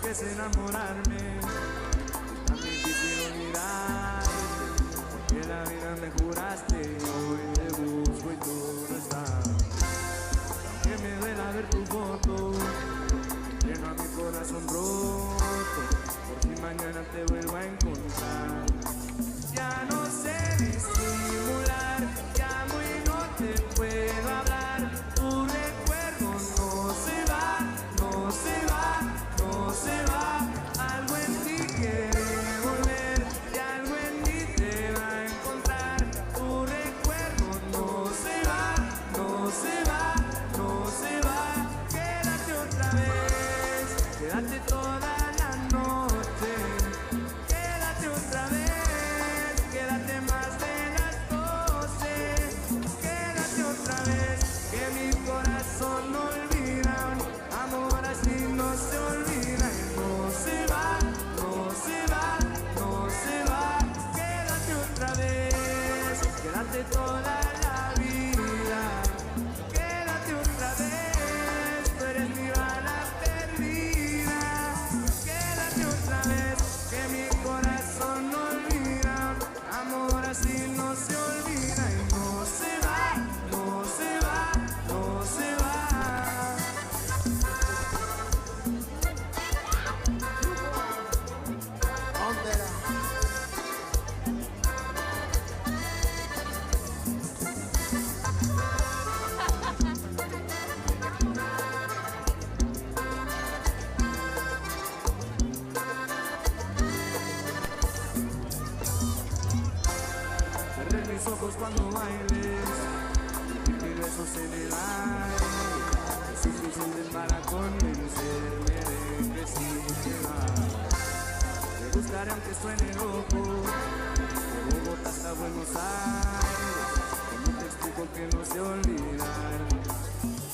que es enamorarme. Es tan difícil olvidarte, porque la vida me juraste y hoy te busco y tú no estás. Que me duela ver tu foto, lleno a mi corazón roto, por si mañana te vuelvo a encontrar. Ya no sé disimular, llamo y no te puedo hablar. Tu recuerdo no se va, no se va, no se va. Algo en ti quiere volver y algo en mí te va a encontrar. Tu recuerdo no se va, no se va, no se va. Quédate otra vez, quédate toda la noche. Quédate otra vez, quédate más de las 12. Quédate otra vez, que mi corazón no olvida. Amor así no se olvida y no se va, no se va, no se va. Quédate otra vez, quédate toda la vida. Quédate otra vez, tú eres mi bala perdida. Quédate otra vez, que mi corazón no olvida. Amor así no se olvida y no se va, no se va, no se va. Cerré mis ojos cuando bailes y mis besos en el aire. Es suficiente para convencerme de que sí te vas. Te buscaré aunque suene loco, de Bogotá hasta Buenos Aires. ¿Cómo te explico que no sé olvidar?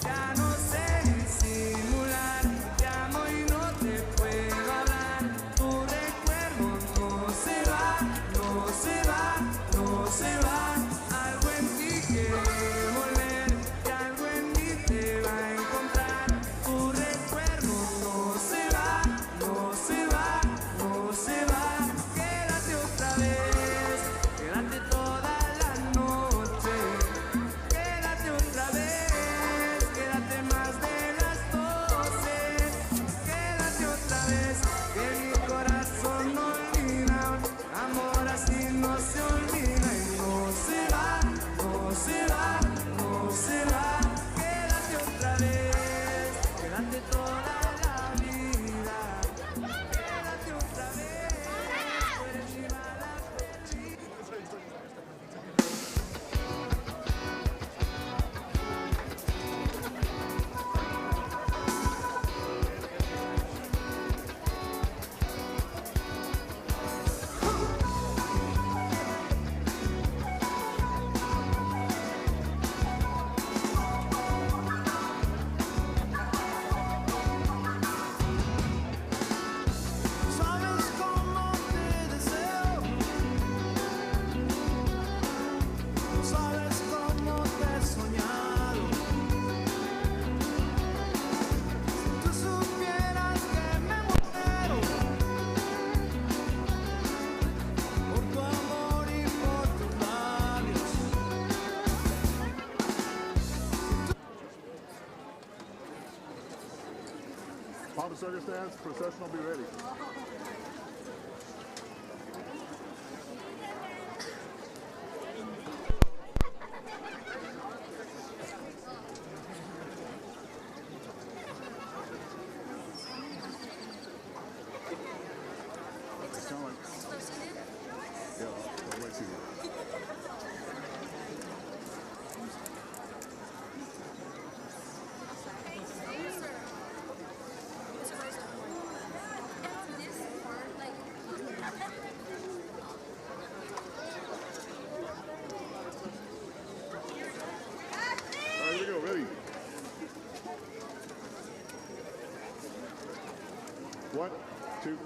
Ya no sé disimular, llamo y no te puedo hablar. Tu recuerdo no se va, no se va, no se va. Algo en ti quiere volver y algo en mí te va a encontrar. Tu recuerdo no se va, no se va, no se va. Quédate otra vez, quédate toda la noche. Quédate otra vez, quédate más de las 12. Quédate otra vez, que mi corazón no olvida. Amor así no se olvida y no se va, no se va, no se va. Quédate otra vez, quédate toda la vida. Quédate otra vez, tú eres mi bala perdida. Sabes cómo te deseo, sabes cómo te he soñado. Si tú supieras que me muero por tu amor y por tus labios. Pop circus dance, procession will be ready. Sound like, yeah, I'll wait till you. All right, here we go, ready. 1, 2.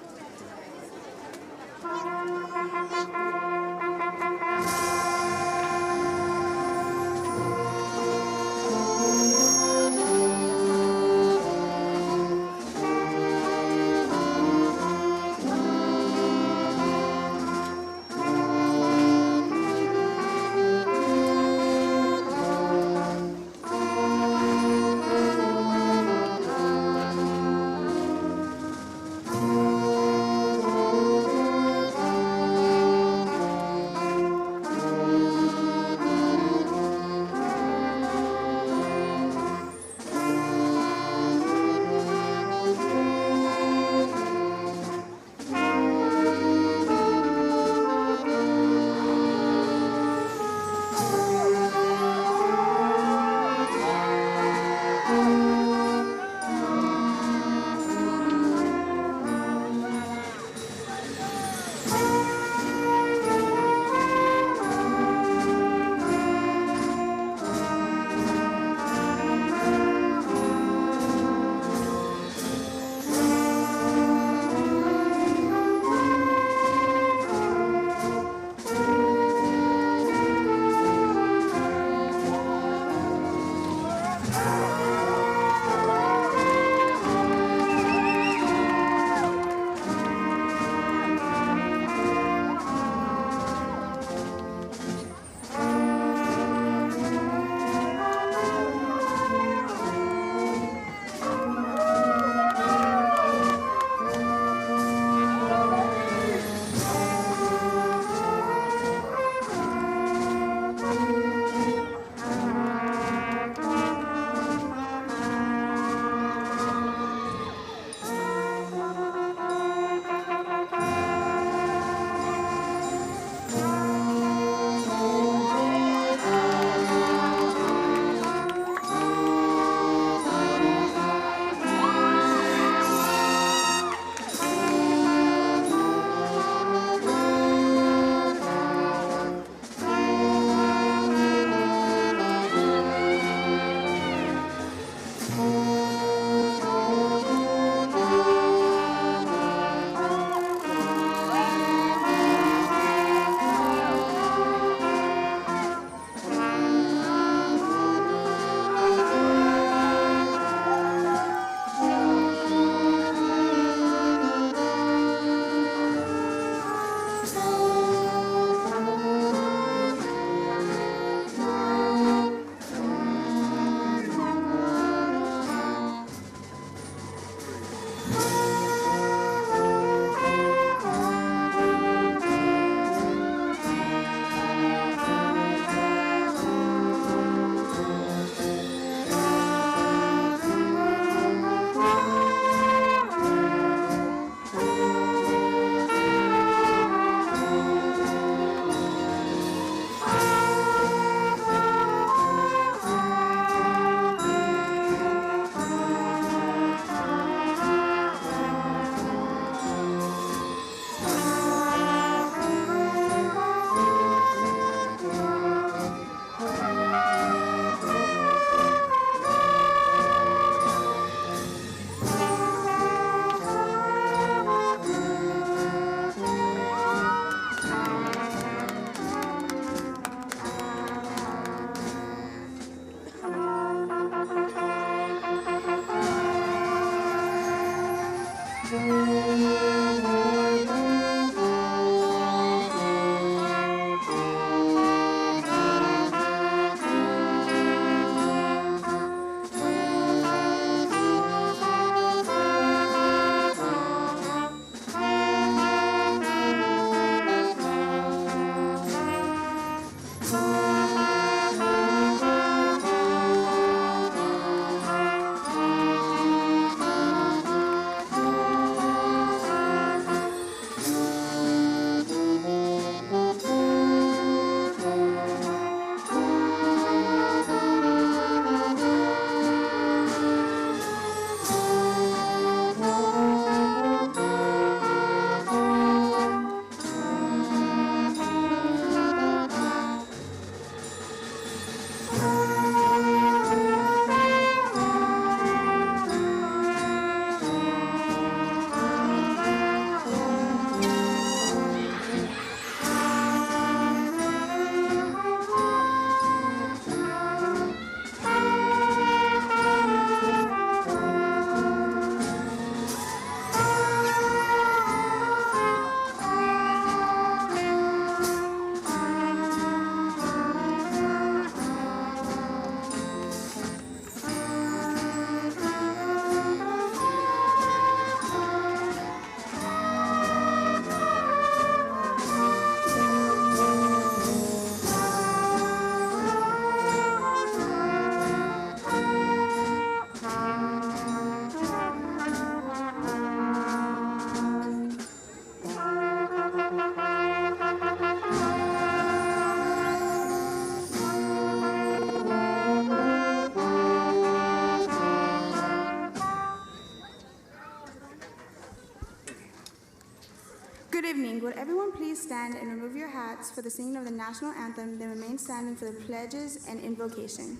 Good evening. Would everyone please stand and remove your hats for the singing of the national anthem, then remain standing for the pledges and invocation.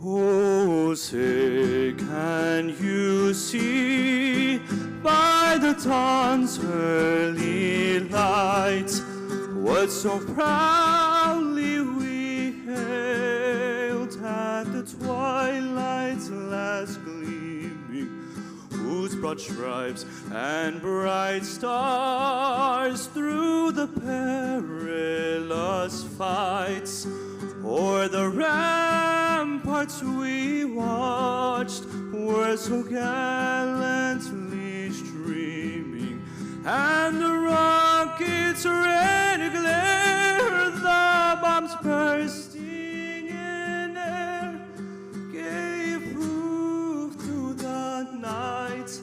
Oh, say, can you see by the dawn's early light what so proudly we hailed at the twilight's last gleaming, whose broad stripes and bright stars through the perilous fights o'er the ramparts we watched were so gallantly streaming, and the rockets' red glare, the bombs bursting in air, gave proof to the night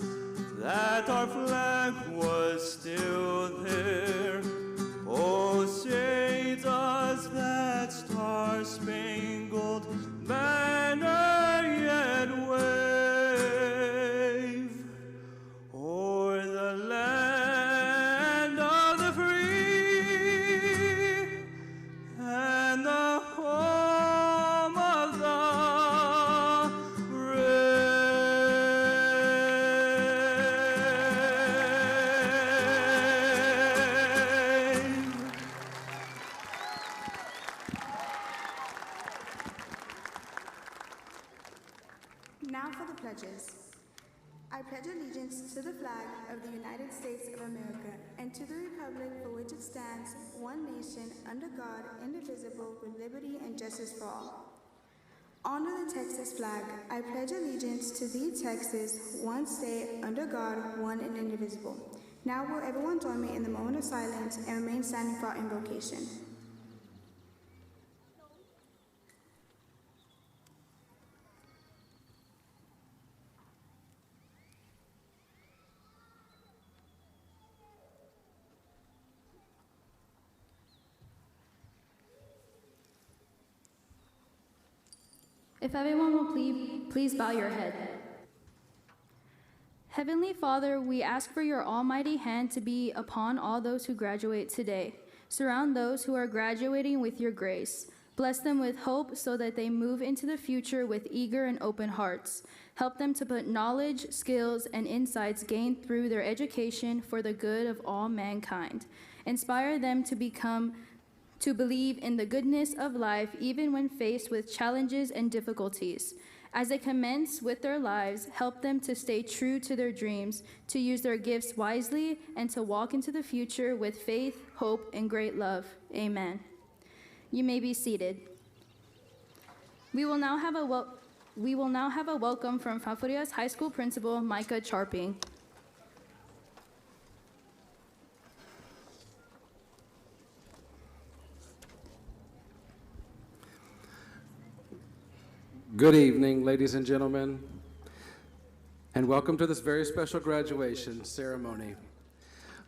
that our flag was still there. stands one nation under God, indivisible, with liberty and justice for all. Honor the Texas flag. I pledge allegiance to thee, Texas, one state, under God, one and indivisible. Now will everyone join me in the moment of silence and remain standing for our invocation. If everyone will please bow your head. Heavenly Father, we ask for your almighty hand to be upon all those who graduate today. Surround those who are graduating with your grace. Bless them with hope so that they move into the future with eager and open hearts. Help them to put knowledge, skills, and insights gained through their education for the good of all mankind. Inspire them to believe in the goodness of life even when faced with challenges and difficulties. As they commence with their lives, help them to stay true to their dreams, to use their gifts wisely, and to walk into the future with faith, hope, and great love. Amen. You may be seated. We will now have a welcome from Falfurrias High School Principal Micah Charping. Good evening, ladies and gentlemen, and welcome to this very special graduation ceremony.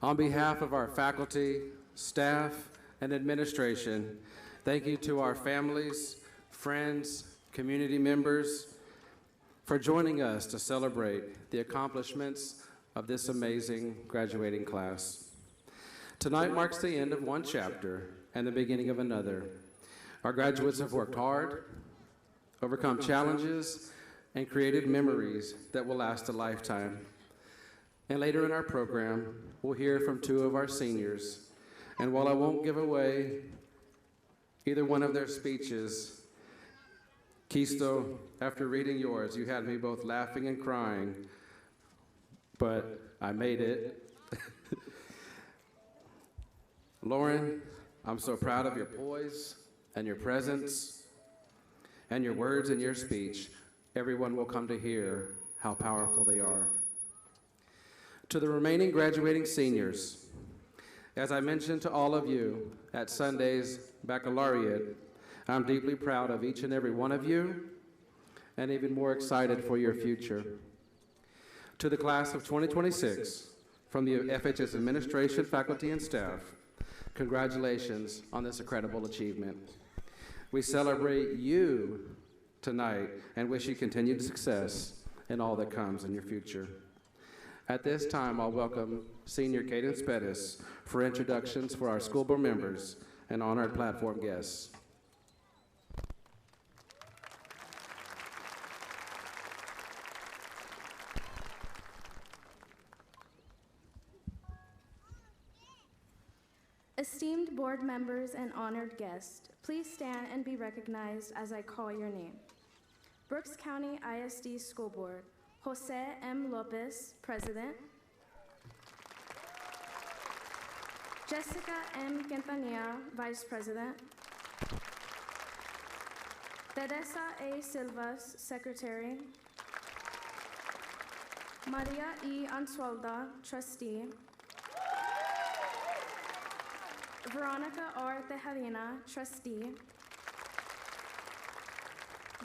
On behalf of our faculty, staff, and administration, thank you to our families, friends, community members for joining us to celebrate the accomplishments of this amazing graduating class. Tonight marks the end of one chapter and the beginning of another. Our graduates have worked hard, overcome challenges, and created memories that will last a lifetime. And later in our program, we'll hear from two of our seniors. And while I won't give away either one of their speeches, Kisto, after reading yours, you had me both laughing and crying, but I made it. Lauren, I'm so proud of your poise and your presence and your words and your speech. Everyone will come to hear how powerful they are. To the remaining graduating seniors, as I mentioned to all of you at Sunday's baccalaureate, I'm deeply proud of each and every one of you and even more excited for your future. To the class of 2026, from the FHS administration, faculty, and staff, congratulations on this incredible achievement. We celebrate you tonight and wish you continued success in all that comes in your future. At this time, I'll welcome Senior Cadence Pettis for introductions for our school board members and honored platform guests. Esteemed board members and honored guests, please stand and be recognized as I call your name. Brooks County ISD School Board, Jose M. Lopez, President. Jessica M. Quintanilla, Vice President. Teresa A. Silvas, Secretary. Maria E. Ansualda, Trustee. Veronica R. Tejarina, Trustee.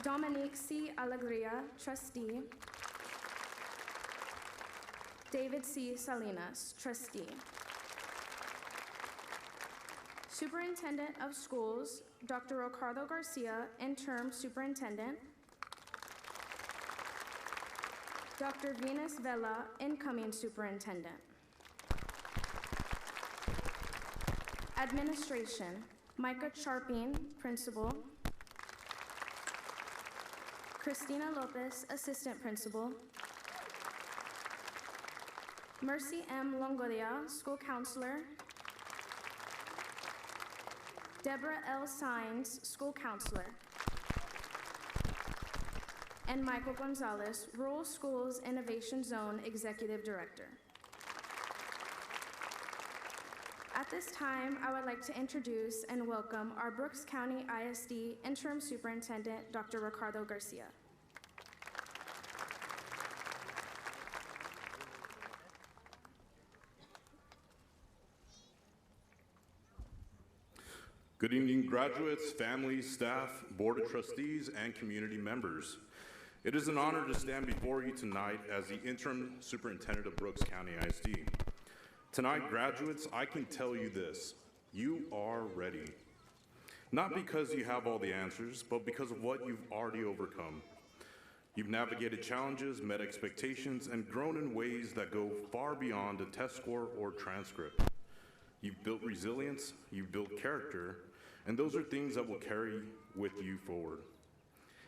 Dominique C. Alegria, Trustee. David C. Salinas, Trustee. Superintendent of Schools, Dr. Ricardo Garcia, Interim Superintendent. Dr. Venus Vela, Incoming Superintendent. Administration, Micah Charping, Principal. Christina Lopez, Assistant Principal. Mercy M. Longoria, School Counselor. Deborah L. Sines, School Counselor. And Michael Gonzalez, Rural Schools Innovation Zone Executive Director. At this time, I would like to introduce and welcome our Brooks County ISD Interim Superintendent, Dr. Ricardo Garcia. Good evening, graduates, families, staff, Board of Trustees, and community members. It is an honor to stand before you tonight as the Interim Superintendent of Brooks County ISD. Tonight, graduates, I can tell you this: you are ready. Not because you have all the answers, but because of what you've already overcome. You've navigated challenges, met expectations, and grown in ways that go far beyond a test score or transcript. You've built resilience, you've built character, and those are things that will carry with you forward.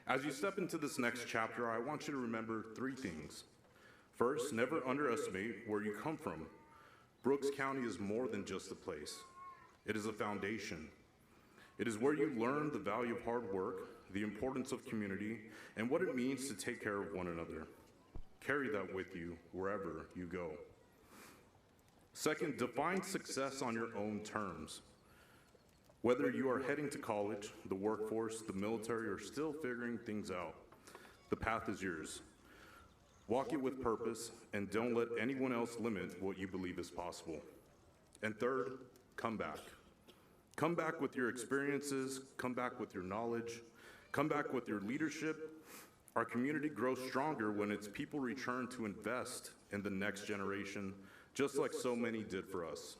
As you step into this next chapter, I want you to remember three things. First, never underestimate where you come from. Brooks County is more than just a place. It is a foundation. It is where you learn the value of hard work, the importance of community, and what it means to take care of one another. Carry that with you wherever you go. Second, define success on your own terms. Whether you are heading to college, the workforce, the military, or still figuring things out, the path is yours. Walk it with purpose, and don't let anyone else limit what you believe is possible. And third, come back. Come back with your experiences, come back with your knowledge, come back with your leadership. Our community grows stronger when its people return to invest in the next generation, just like so many did for us.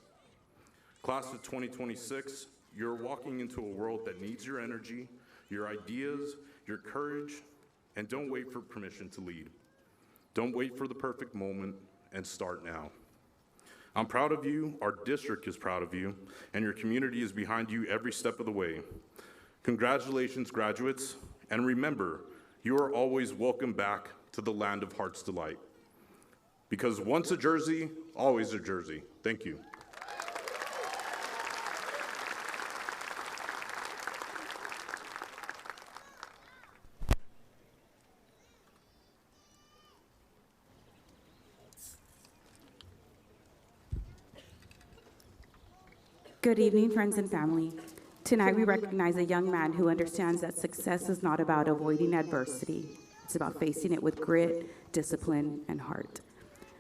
Class of 2026, you're walking into a world that needs your energy, your ideas, your courage, and don't wait for permission to lead. Don't wait for the perfect moment, and start now. I'm proud of you, our district is proud of you, and your community is behind you every step of the way. Congratulations, graduates, and remember, you are always welcome back to the land of Heart's Delight. Because once a Jersey, always a Jersey. Thank you. Good evening, friends and family. Tonight we recognize a young man who understands that success is not about avoiding adversity. It's about facing it with grit, discipline, and heart.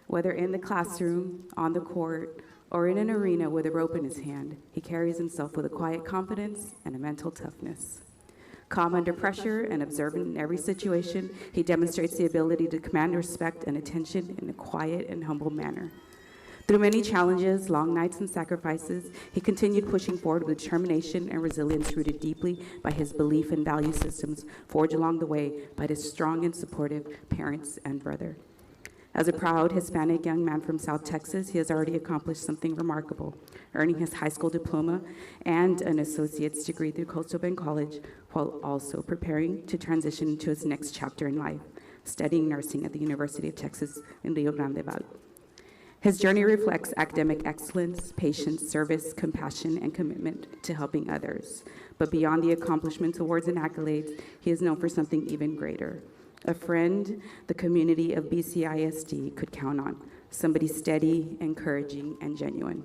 Whether in the classroom, on the court, or in an arena with a rope in his hand, he carries himself with a quiet confidence and a mental toughness. Calm under pressure and observant in every situation, he demonstrates the ability to command respect and attention in a quiet and humble manner. Through many challenges, long nights, and sacrifices, he continued pushing forward with determination and resilience rooted deeply by his belief and value systems forged along the way by his strong and supportive parents and brother. As a proud Hispanic young man from South Texas, he has already accomplished something remarkable, earning his high school diploma and an associate's degree through Coastal Bend College, while also preparing to transition into his next chapter in life, studying nursing at the University of Texas in Rio Grande Valley. His journey reflects academic excellence, patience, service, compassion, and commitment to helping others. But beyond the accomplishments, awards, and accolades, he is known for something even greater. A friend the community of BCISD could count on, somebody steady, encouraging, and genuine.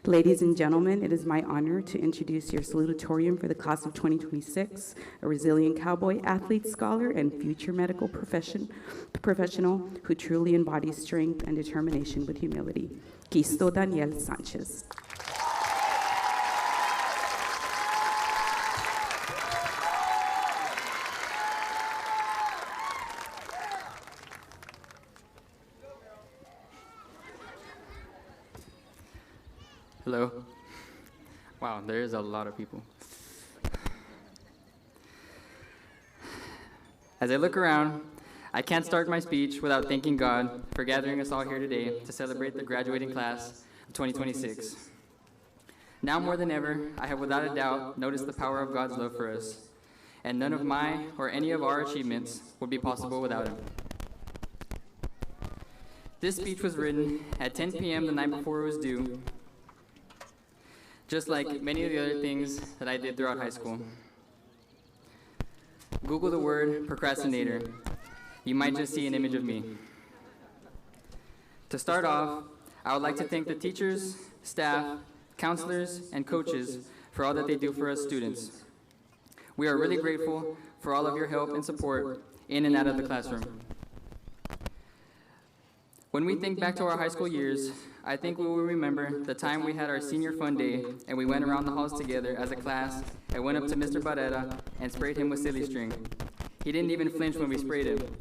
Ladies and gentlemen, it is my honor to introduce your salutatorian for the class of 2026, a resilient cowboy, athlete, scholar, and future medical professional who truly embodies strength and determination with humility. Quisto Daniel Sanchez. Hello. Wow, there is a lot of people. As I look around, I can't start my speech without thanking God for gathering us all here today to celebrate the graduating class of 2026. Now more than ever, I have without a doubt noticed the power of God's love for us, and none of my or any of our achievements would be possible without Him. This speech was written at 10 p.m. the night before it was due, just like many of the other things that I did throughout high school. Google the word procrastinator. You might just see an image of me. To start off, I would like to thank the teachers, staff, counselors, and coaches for all that they do for us students. We are really grateful for all of your help and support in and out of the classroom. When we think back to our high school years, I think we will remember the time we had our senior fun day and we went around the halls together as a class and went up to Mr. Barrera and sprayed him with silly string. He didn't even flinch when we sprayed him.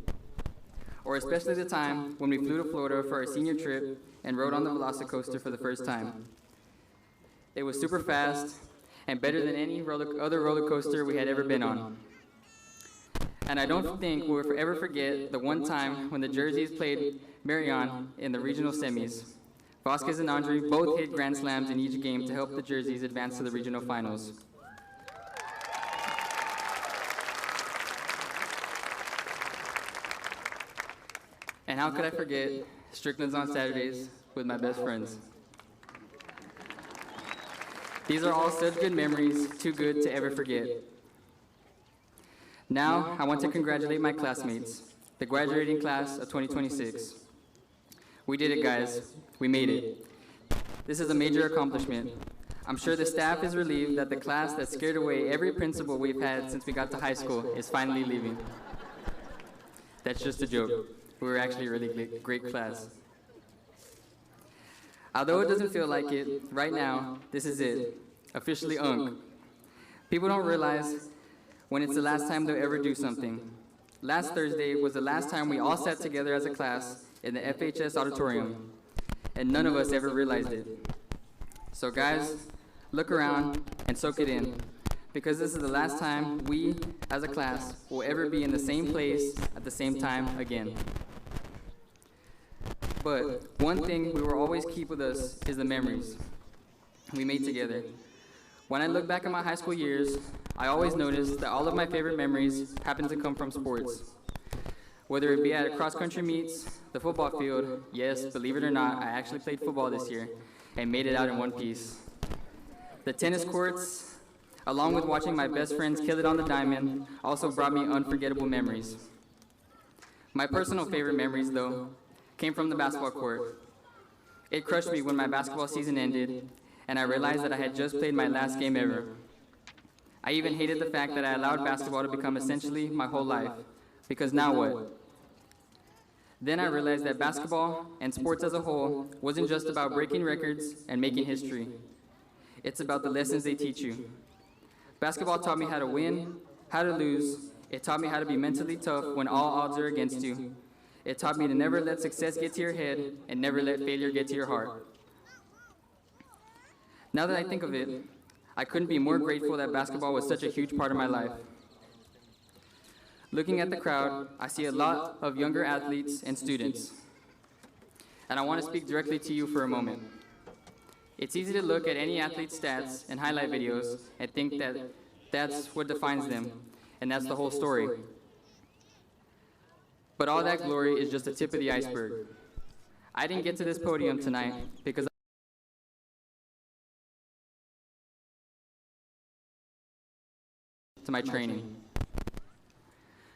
Or especially the time when we flew to Florida for our senior trip and rode on the Velocicoaster for the first time. It was super fast and better than any other roller coaster we had ever been on. And I don't think we'll ever forget the one time when the Jerseys played Marion in the regional semis. Vasquez and Andre both hit grand slams in each game to help the Jerseys advance to the regional finals. And how could I forget Strickland's on Saturdays with my best friends? These are all such good memories, too good to ever forget. Now, I want to congratulate my classmates, the graduating class of 2026. We did it, guys. We made it. This is a major accomplishment. I'm sure the staff is relieved that the class that scared away every principal we've had since we got to high school is finally leaving. That's just a joke. We were actually a really great class. Although it doesn't feel like it, right now, this is it. Officially UNC. People don't realize when it's the last time they'll ever do something. Last Thursday was the last time we all sat together as a class in the FHS auditorium, and none of us ever realized it. So guys, look around and soak it in, because this is the last time we, as a class, will ever be in the same place at the same time again. But one thing we will always keep with us is the memories we made together. When I look back at my high school years, I always notice that all of my favorite memories happen to come from sports. Whether it be at cross-country meets, the football field, yes, believe it or not, I actually played football this year and made it out in one piece. The tennis courts, along with watching my best friends kill it on the diamond, also brought me unforgettable memories. My personal favorite memories, though, came from the basketball court. It crushed me when my basketball season ended, and I realized that I had just played my last game ever. I even hated the fact that I allowed basketball to become essentially my whole life, because now what? Then I realized that basketball and sports as a whole wasn't just about breaking records and making history. It's about the lessons they teach you. Basketball taught me how to win, how to lose. It taught me how to be mentally tough when all odds are against you. It taught me to never let success get to your head and never let failure get to your heart. Now that I think of it, I couldn't be more grateful that basketball was such a huge part of my life. Looking at the crowd, I see a lot of younger athletes and students. And I want to speak directly to you for a moment. It's easy to look at any athlete's stats and highlight videos and think that that's what defines them, and that's the whole story. But all that glory is just the tip of the iceberg. I didn't get to this podium tonight because to my training.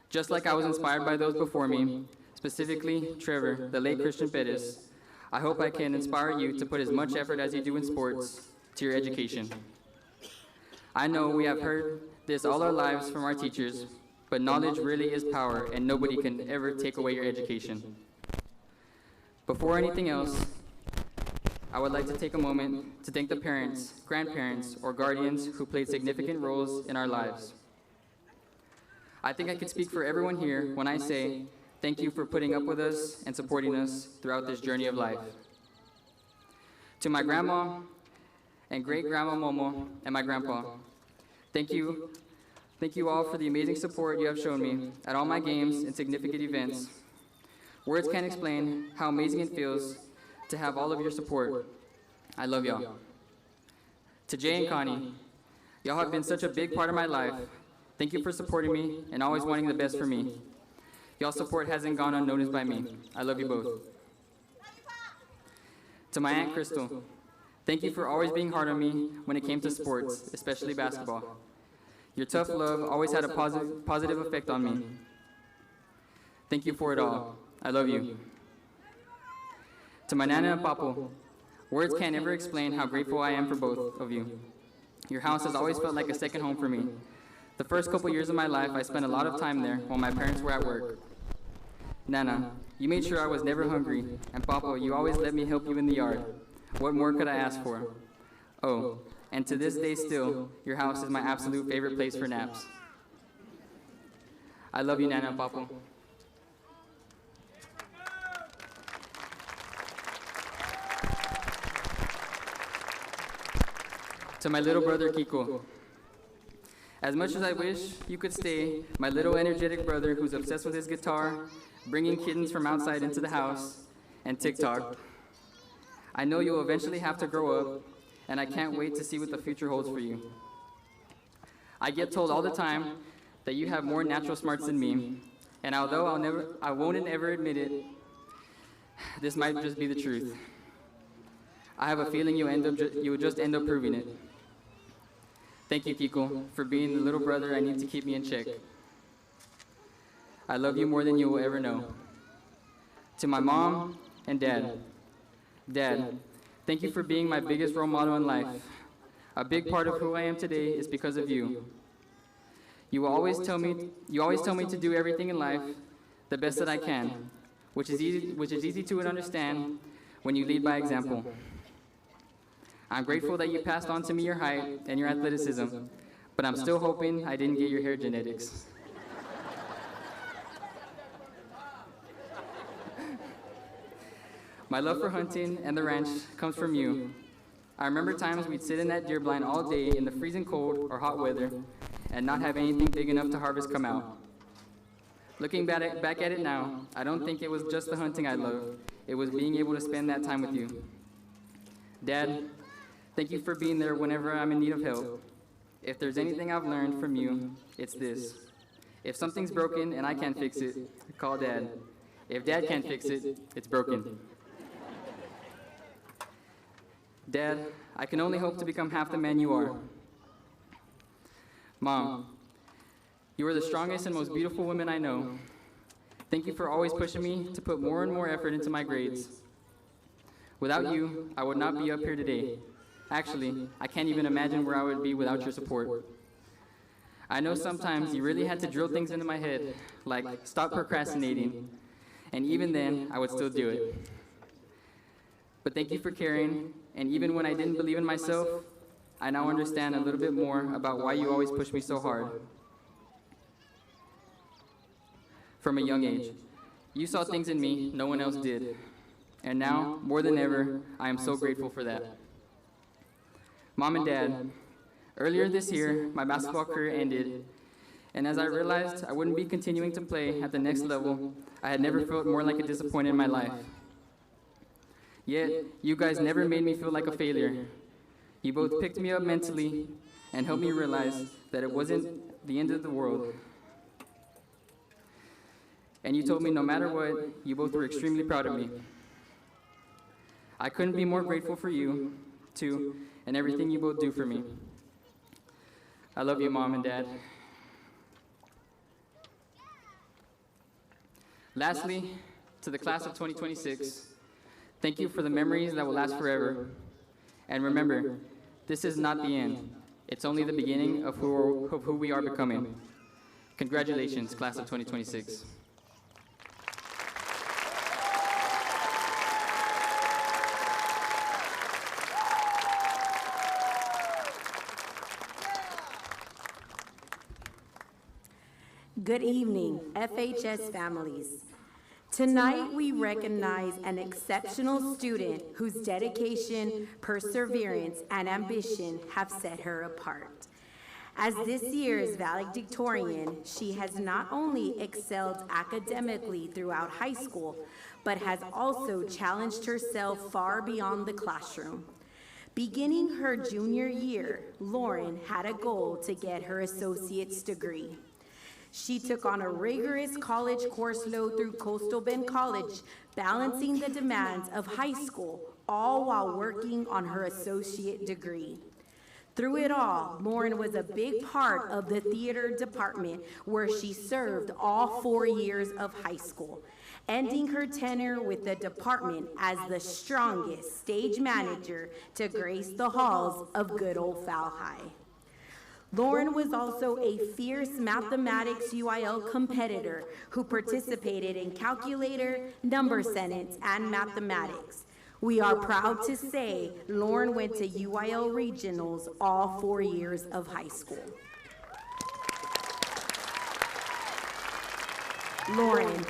Just like I was inspired by those before me, specifically Trevor, the late Christian Pettis, I hope I can inspire you to put as much effort as you do in sports to your education. I know we have heard this all our lives from our teachers, but knowledge really is power, and nobody can ever take away your education. Before anything else, I would like to take a moment to thank the parents, grandparents, or guardians who played significant roles in our lives. I think I can speak for everyone here when I say thank you for putting up with us and supporting us throughout this journey of life. To my grandma and great-grandma Momo and my grandpa, thank you all for the amazing support you have shown me at all my games and significant events. Words can't explain how amazing it feels to have all of your support. I love y'all. To Jay and Connie, y'all have been such a big part of my life. Thank you for supporting me and always wanting the best for me. Y'all's support hasn't gone unnoticed by me. I love you both. To my Aunt Crystal, thank you for always being hard on me when it came to sports, especially basketball. Your tough love always had a positive effect on me. Thank you for it all. I love you. To my Nana and Papo, Words can't ever explain how grateful I am for both of you. Your house has always felt like a second home for me. The first couple years of my life, I spent a lot of time there while my parents were at work. Nana, you made sure I was never hungry, and Papa, you always let me help you in the yard. What more could I ask for? Oh, and to this day still, your house is my absolute favorite place for naps. I love you, Nana and Papa. To my little brother, Kiko. As much as I wish you could stay, my little energetic brother who's obsessed with his guitar, bringing kittens from outside into the house, and TikTok. I know you'll eventually have to grow up, and I can't wait to see what the future holds for you. I get told all the time that you have more natural smarts than me, and although I won't ever admit it, this might just be the truth. I have a feeling you'll just end up proving it. Thank you, Kiko, for being the little brother I need to keep me in check. I love you more than you will ever know. To my mom and dad. Dad, thank you for being my biggest role model in life. A big part of who I am today is because of you. You always tell me to do everything in life the best that I can, which is easy to understand when you lead by example. I'm grateful that you passed on to me your height and your athleticism, but I'm still hoping I didn't get your hair genetics. My love for hunting and the ranch comes from you. I remember times we'd sit in that deer blind all day in the freezing cold or hot weather and not have anything big enough to harvest come out. Looking back at it now, I don't think it was just the hunting I loved. It was being able to spend that time with you. Dad, thank you for being there whenever I'm in need of help. If there's anything I've learned from you, it's this. If something's broken and I can't fix it, call Dad. If Dad can't fix it, it's broken. Dad, I can only hope to become half the man you are. Mom, you are the strongest and most beautiful woman I know. Thank you for always pushing me to put more and more effort into my grades. Without you, I would not be up here today. Actually, I can't even imagine where I would be without your support. I know sometimes you really had to drill things into my head, like stop procrastinating, and even then, I would still do it. But thank you for caring, and even when I didn't believe in myself, I now understand a little bit more about why you always push me so hard. From a young age, you saw things in me no one else did. And now, more than ever, I am so grateful for that. Mom and Dad, earlier this year, my basketball career ended, and as I realized I wouldn't be continuing to play at the next level, I had never felt more like a disappointment in my life. Yet, you guys never made me feel like a failure. You both picked me up mentally and helped me realize that it wasn't the end of the world. And you told me no matter what, you both were extremely proud of me. I couldn't be more grateful for you, too, and everything you both do for me. I love you, Mom and Dad. Lastly, to the class of 2026, thank you for the memories that will last forever. And remember, this is not the end. It's only the beginning of who we are becoming. Congratulations, class of 2026. Good evening, FHS families. Tonight, we recognize an exceptional student whose dedication, perseverance, and ambition have set her apart. As this year's valedictorian, she has not only excelled academically throughout high school, but has also challenged herself far beyond the classroom. Beginning her junior year, Lauren had a goal to get her associate's degree. She took on a rigorous college course load through Coastal Bend College, balancing the demands of high school, all while working on her associate degree. Through it all, Lauren was a big part of the theater department where she served all 4 years of high school. ending her tenure with the department as the strongest stage manager to grace the halls of good old Fal High. Lauren was also a fierce mathematics UIL competitor who participated in calculator, number sentence, and mathematics. We are proud to say Lauren went to UIL regionals all 4 years of high school. Lauren,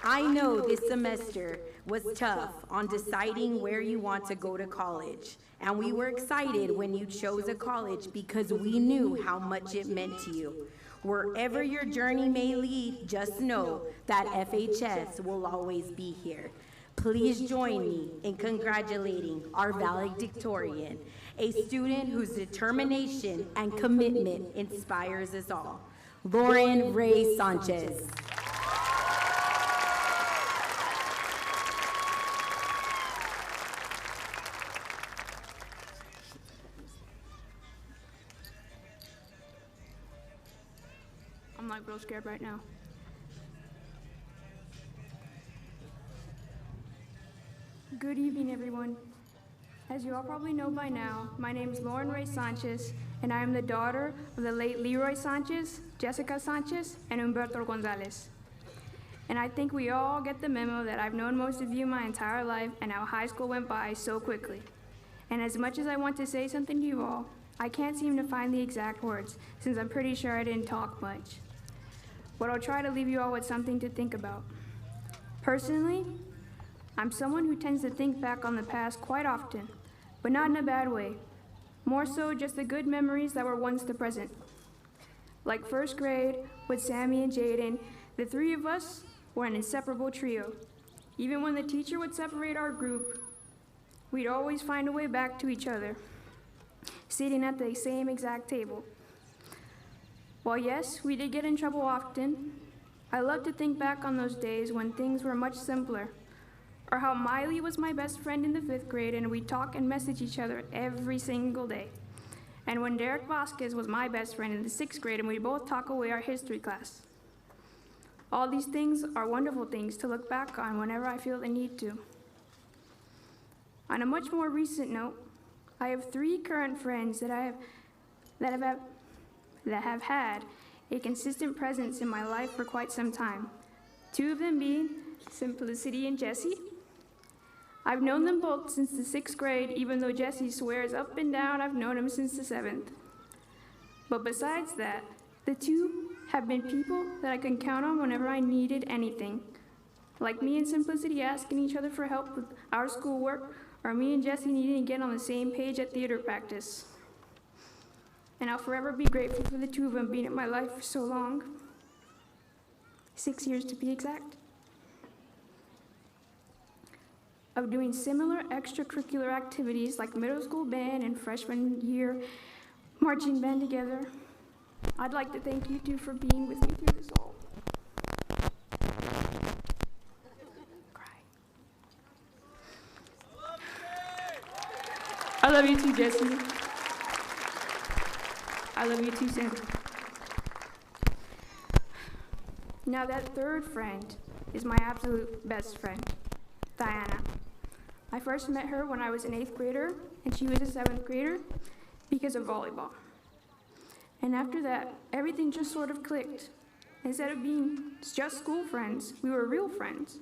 I know this semester was tough on deciding where you want to go to college, and we were excited when you chose a college because we knew how much it meant to you. Wherever your journey may lead, just know that FHS will always be here. Please join me in congratulating our valedictorian, a student whose determination and commitment inspires us all, Lauren Ray Sanchez. I'm like real scared right now. Good evening, everyone. As you all probably know by now, my name is Lauren Ray Sanchez, and I am the daughter of the late Leroy Sanchez, Jessica Sanchez, and Humberto Gonzalez. And I think we all get the memo that I've known most of you my entire life and how high school went by so quickly. And as much as I want to say something to you all, I can't seem to find the exact words, since I'm pretty sure I didn't talk much. But I'll try to leave you all with something to think about. Personally, I'm someone who tends to think back on the past quite often, but not in a bad way. More so just the good memories that were once the present. Like first grade with Sammy and Jaden, the three of us were an inseparable trio. Even when the teacher would separate our group, we'd always find a way back to each other, sitting at the same exact table. While yes, we did get in trouble often, I love to think back on those days when things were much simpler, or how Miley was my best friend in the 5th grade and we'd talk and message each other every single day. And when Derek Vasquez was my best friend in the 6th grade and we both talk away our history class. All these things are wonderful things to look back on whenever I feel the need to. On a much more recent note, I have 3 current friends that have had a consistent presence in my life for quite some time. 2 of them being Simplicity and Jesse. I've known them both since the 6th grade, even though Jesse swears up and down I've known him since the 7th. But besides that, the 2 have been people that I can count on whenever I needed anything. Like me and Simplicity asking each other for help with our schoolwork, or me and Jesse needing to get on the same page at theater practice. And I'll forever be grateful for the 2 of them being in my life for so long. 6 years to be exact. Of doing similar extracurricular activities like middle school band and freshman year marching band together. I'd like to thank you 2 for being with me through this all. I love you too, Jesse. I love you too, Sam. Now that 3rd friend is my absolute best friend, Diana. I first met her when I was an 8th grader, and she was a 7th grader because of volleyball. And after that, everything just sort of clicked. Instead of being just school friends, we were real friends.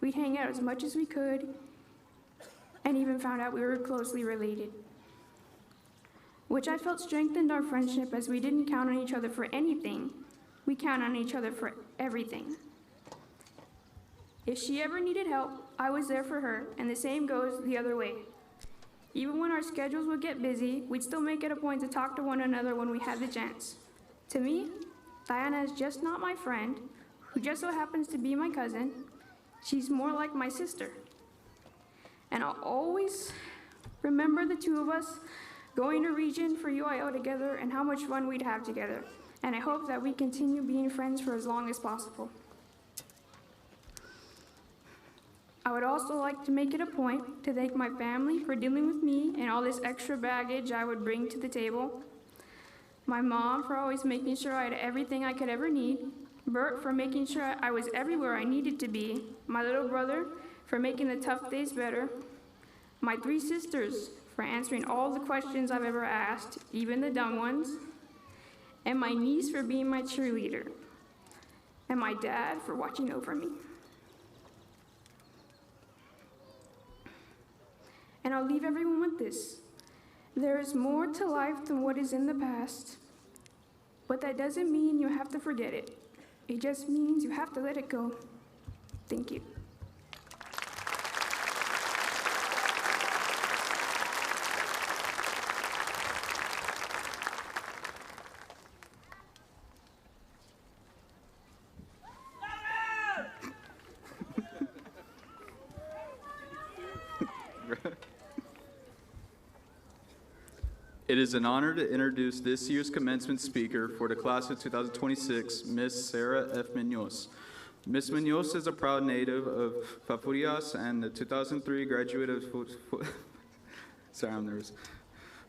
We'd hang out as much as we could, and even found out we were closely related, which I felt strengthened our friendship as we didn't count on each other for anything. We count on each other for everything. If she ever needed help, I was there for her, and the same goes the other way. Even when our schedules would get busy, we'd still make it a point to talk to one another when we had the chance. To me, Diana is just not my friend, who just so happens to be my cousin. She's more like my sister. And I'll always remember the 2 of us going to Region for UIO together and how much fun we'd have together. And I hope that we continue being friends for as long as possible. I would also like to make it a point to thank my family for dealing with me and all this extra baggage I would bring to the table. My mom for always making sure I had everything I could ever need. Bert for making sure I was everywhere I needed to be, my little brother for making the tough days better, my 3 sisters for answering all the questions I've ever asked, even the dumb ones, and my niece for being my cheerleader, and my dad for watching over me. And I'll leave everyone with this. There is more to life than what is in the past, but that doesn't mean you have to forget it. It just means you have to let it go. Thank you. It is an honor to introduce this year's commencement speaker for the class of 2026, Ms. Sarah F. Munoz. Ms. Munoz is a proud native of Falfurrias and the 2003 graduate of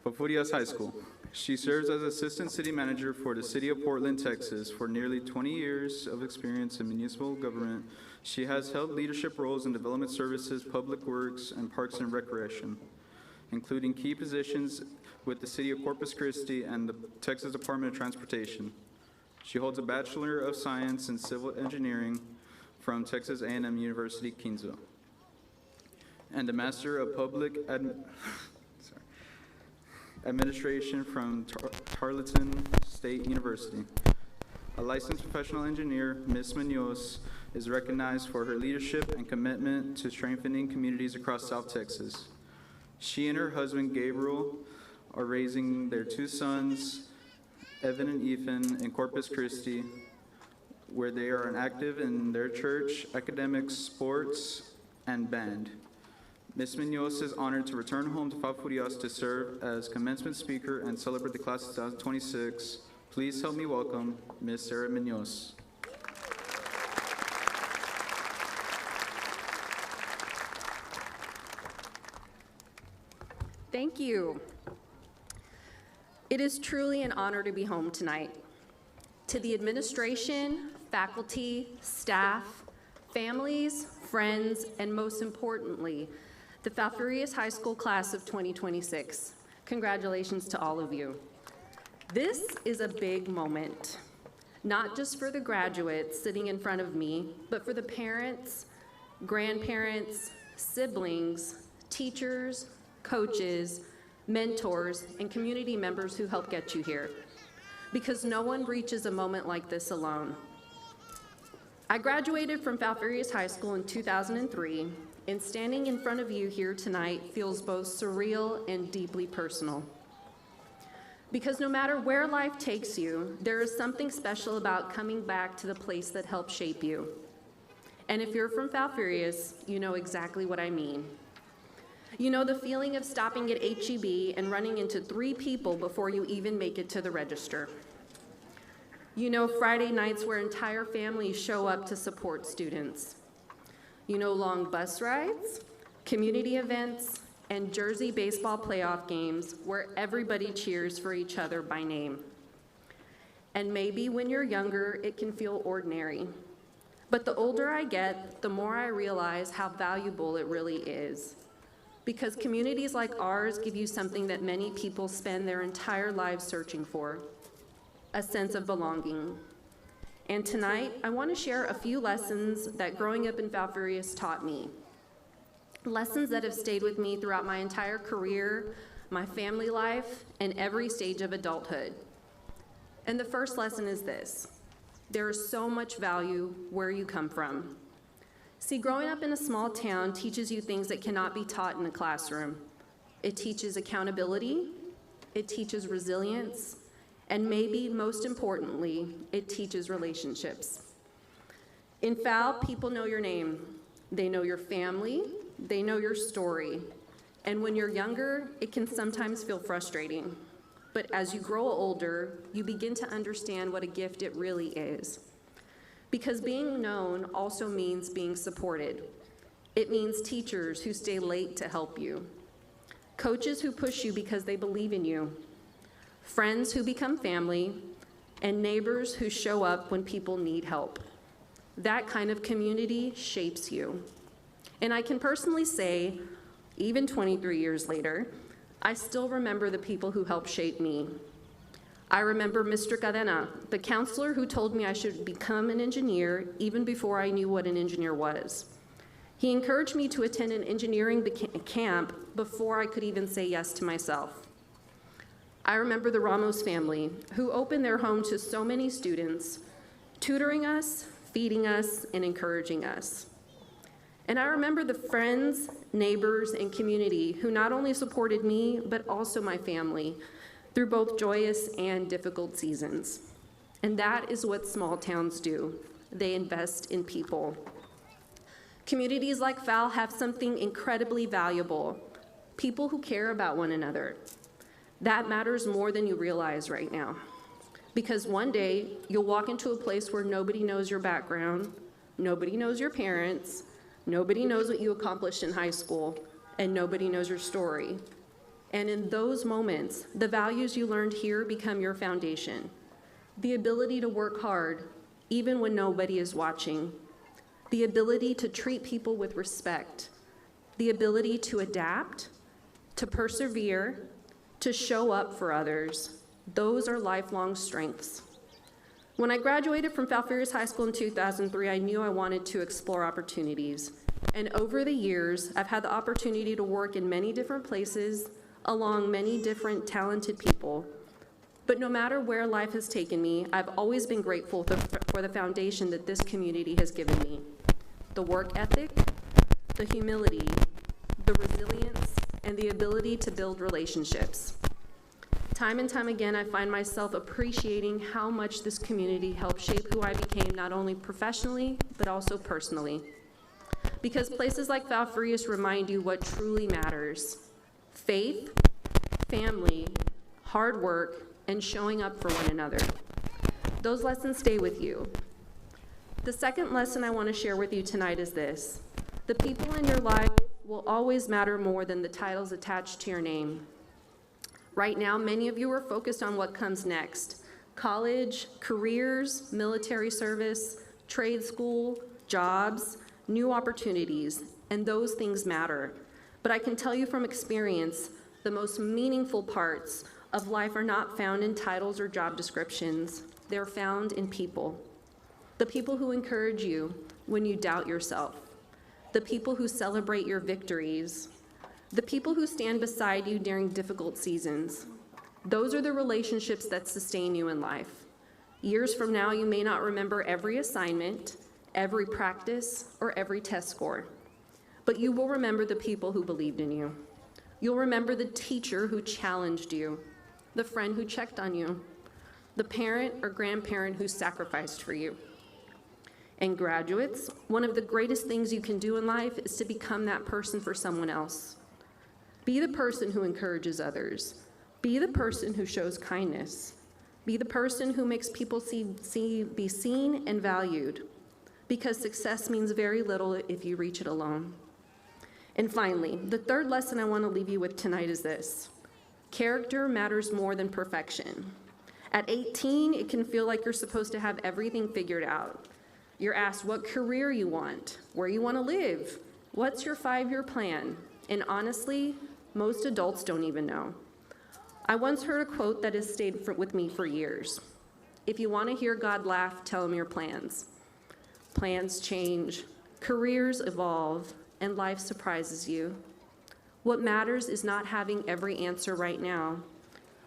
Falfurrias High School. She serves as Assistant City Manager for the City of Portland, Texas. For nearly 20 years of experience in municipal government, she has held leadership roles in development services, public works, and parks and recreation, including key positions with the City of Corpus Christi and the Texas Department of Transportation. She holds a Bachelor of Science in Civil Engineering from Texas A&M University, Kingsville, and a Master of Public Administration from Tarleton State University. A licensed professional engineer, Ms. Munoz is recognized for her leadership and commitment to strengthening communities across South Texas. She and her husband, Gabriel, are raising their 2 sons, Evan and Ethan, in Corpus Christi, where they are active in their church, academics, sports, and band. Ms. Munoz is honored to return home to Falfurrias to serve as commencement speaker and celebrate the class of 2026. Please help me welcome Ms. Sarah Munoz. Thank you. It is truly an honor to be home tonight. To the administration, faculty, staff, families, friends, and most importantly, the Falfurrias High School class of 2026. Congratulations to all of you. This is a big moment, not just for the graduates sitting in front of me, but for the parents, grandparents, siblings, teachers, coaches, mentors, and community members who help get you here. Because no one reaches a moment like this alone. I graduated from Falfurrias High School in 2003, and standing in front of you here tonight feels both surreal and deeply personal. Because no matter where life takes you, there is something special about coming back to the place that helped shape you. And if you're from Falfurrias, you know exactly what I mean. You know the feeling of stopping at HEB and running into 3 people before you even make it to the register. You know Friday nights where entire families show up to support students. You know long bus rides, community events, and Jersey baseball playoff games where everybody cheers for each other by name. And maybe when you're younger, it can feel ordinary. But the older I get, the more I realize how valuable it really is. Because communities like ours give you something that many people spend their entire lives searching for, a sense of belonging. And tonight, I want to share a few lessons that growing up in Falfurrias taught me. Lessons that have stayed with me throughout my entire career, my family life, and every stage of adulthood. And the first lesson is this: there is so much value where you come from. See, growing up in a small town teaches you things that cannot be taught in a classroom. It teaches accountability, it teaches resilience, and maybe most importantly, it teaches relationships. In Fal, people know your name. They know your family, they know your story. And when you're younger, it can sometimes feel frustrating. But as you grow older, you begin to understand what a gift it really is. Because being known also means being supported. It means teachers who stay late to help you, coaches who push you because they believe in you, friends who become family, and neighbors who show up when people need help. That kind of community shapes you. And I can personally say, even 23 years later, I still remember the people who helped shape me. I remember Mr. Cadena, the counselor who told me I should become an engineer even before I knew what an engineer was. He encouraged me to attend an engineering camp before I could even say yes to myself. I remember the Ramos family, who opened their home to so many students, tutoring us, feeding us, and encouraging us. And I remember the friends, neighbors, and community who not only supported me, but also my family through both joyous and difficult seasons. And that is what small towns do. They invest in people. Communities like Fal have something incredibly valuable: people who care about one another. That matters more than you realize right now. Because one day, you'll walk into a place where nobody knows your background, nobody knows your parents, nobody knows what you accomplished in high school, and nobody knows your story. And in those moments, the values you learned here become your foundation. The ability to work hard, even when nobody is watching. The ability to treat people with respect. The ability to adapt, to persevere, to show up for others. Those are lifelong strengths. When I graduated from Falfurrias High School in 2003, I knew I wanted to explore opportunities. And over the years, I've had the opportunity to work in many different places, along many different talented people. But no matter where life has taken me, I've always been grateful for the foundation that this community has given me. The work ethic, the humility, the resilience, and the ability to build relationships. Time and time again, I find myself appreciating how much this community helped shape who I became, not only professionally, but also personally. Because places like Falfurrias remind you what truly matters: faith, family, hard work, and showing up for one another. Those lessons stay with you. The second lesson I want to share with you tonight is this: the people in your life will always matter more than the titles attached to your name. Right now, many of you are focused on what comes next: college, careers, military service, trade school, jobs, new opportunities, and those things matter. But I can tell you from experience, the most meaningful parts of life are not found in titles or job descriptions. They're found in people. The people who encourage you when you doubt yourself. The people who celebrate your victories. The people who stand beside you during difficult seasons. Those are the relationships that sustain you in life. Years from now, you may not remember every assignment, every practice, or every test score, but you will remember the people who believed in you. You'll remember the teacher who challenged you, the friend who checked on you, the parent or grandparent who sacrificed for you. And graduates, one of the greatest things you can do in life is to become that person for someone else. Be the person who encourages others. Be the person who shows kindness. Be the person who makes people be seen and valued, because success means very little if you reach it alone. And finally, the third lesson I want to leave you with tonight is this: character matters more than perfection. At 18, it can feel like you're supposed to have everything figured out. You're asked what career you want, where you want to live, what's your 5-year plan, and honestly, most adults don't even know. I once heard a quote that has stayed with me for years: if you want to hear God laugh, tell him your plans. Plans change, careers evolve, and life surprises you. What matters is not having every answer right now.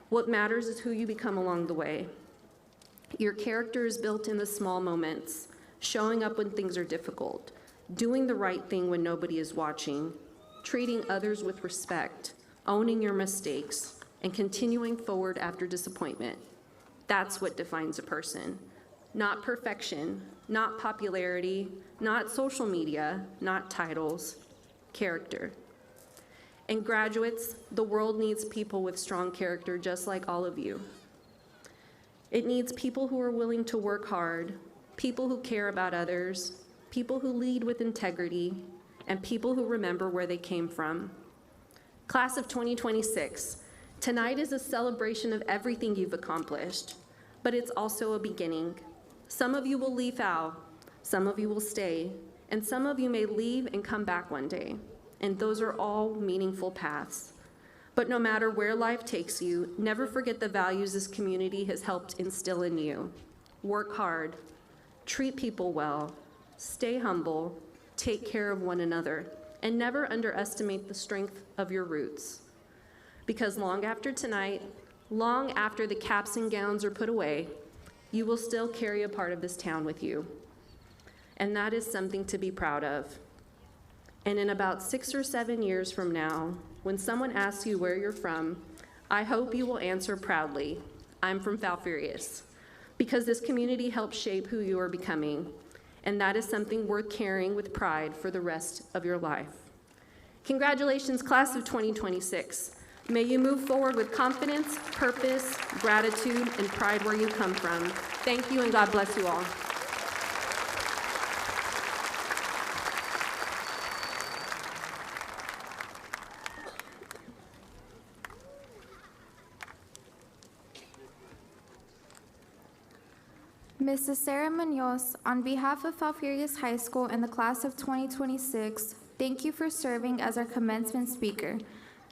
What matters is who you become along the way. Your character is built in the small moments, showing up when things are difficult, doing the right thing when nobody is watching, treating others with respect, owning your mistakes, and continuing forward after disappointment. That's what defines a person. Not perfection, not popularity, not social media, not titles, character. And graduates, the world needs people with strong character just like all of you. It needs people who are willing to work hard, people who care about others, people who lead with integrity, and people who remember where they came from. Class of 2026, tonight is a celebration of everything you've accomplished. but it's also a beginning. Some of you will leave out, some of you will stay, and some of you may leave and come back one day. And those are all meaningful paths. But no matter where life takes you, never forget the values this community has helped instill in you. Work hard, treat people well, stay humble, take care of one another, and never underestimate the strength of your roots. Because long after tonight, long after the caps and gowns are put away, you will still carry a part of this town with you. And that is something to be proud of. And in about 6 or 7 years from now, when someone asks you where you're from, I hope you will answer proudly, I'm from Falfurrias, because this community helped shape who you are becoming. And that is something worth carrying with pride for the rest of your life. Congratulations, class of 2026. May you move forward with confidence, purpose, gratitude, and pride where you come from. Thank you, and God bless you all. Mrs. Sarah Munoz, on behalf of Falfurrias High School and the class of 2026, thank you for serving as our commencement speaker.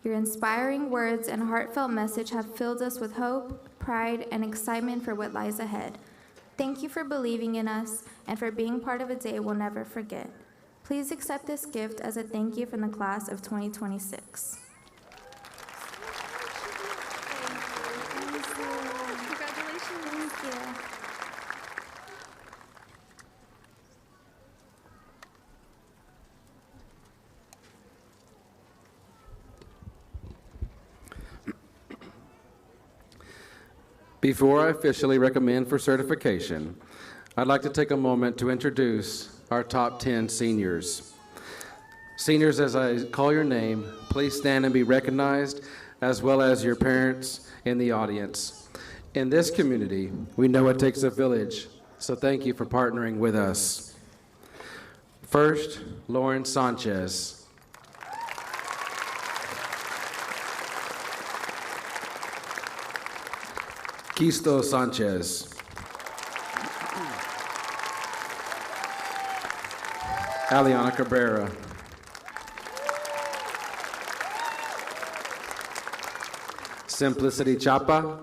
Your inspiring words and heartfelt message have filled us with hope, pride, and excitement for what lies ahead. Thank you for believing in us and for being part of a day we'll never forget. Please accept this gift as a thank you from the class of 2026. Congratulations. Thank you. Before I officially recommend for certification, I'd like to take a moment to introduce our top 10 seniors. Seniors, as I call your name, please stand and be recognized, as well as your parents in the audience. In this community, we know it takes a village, so thank you for partnering with us. First, Lauren Sanchez. Quisto Sanchez. Aliana Cabrera. Simplicity Chapa.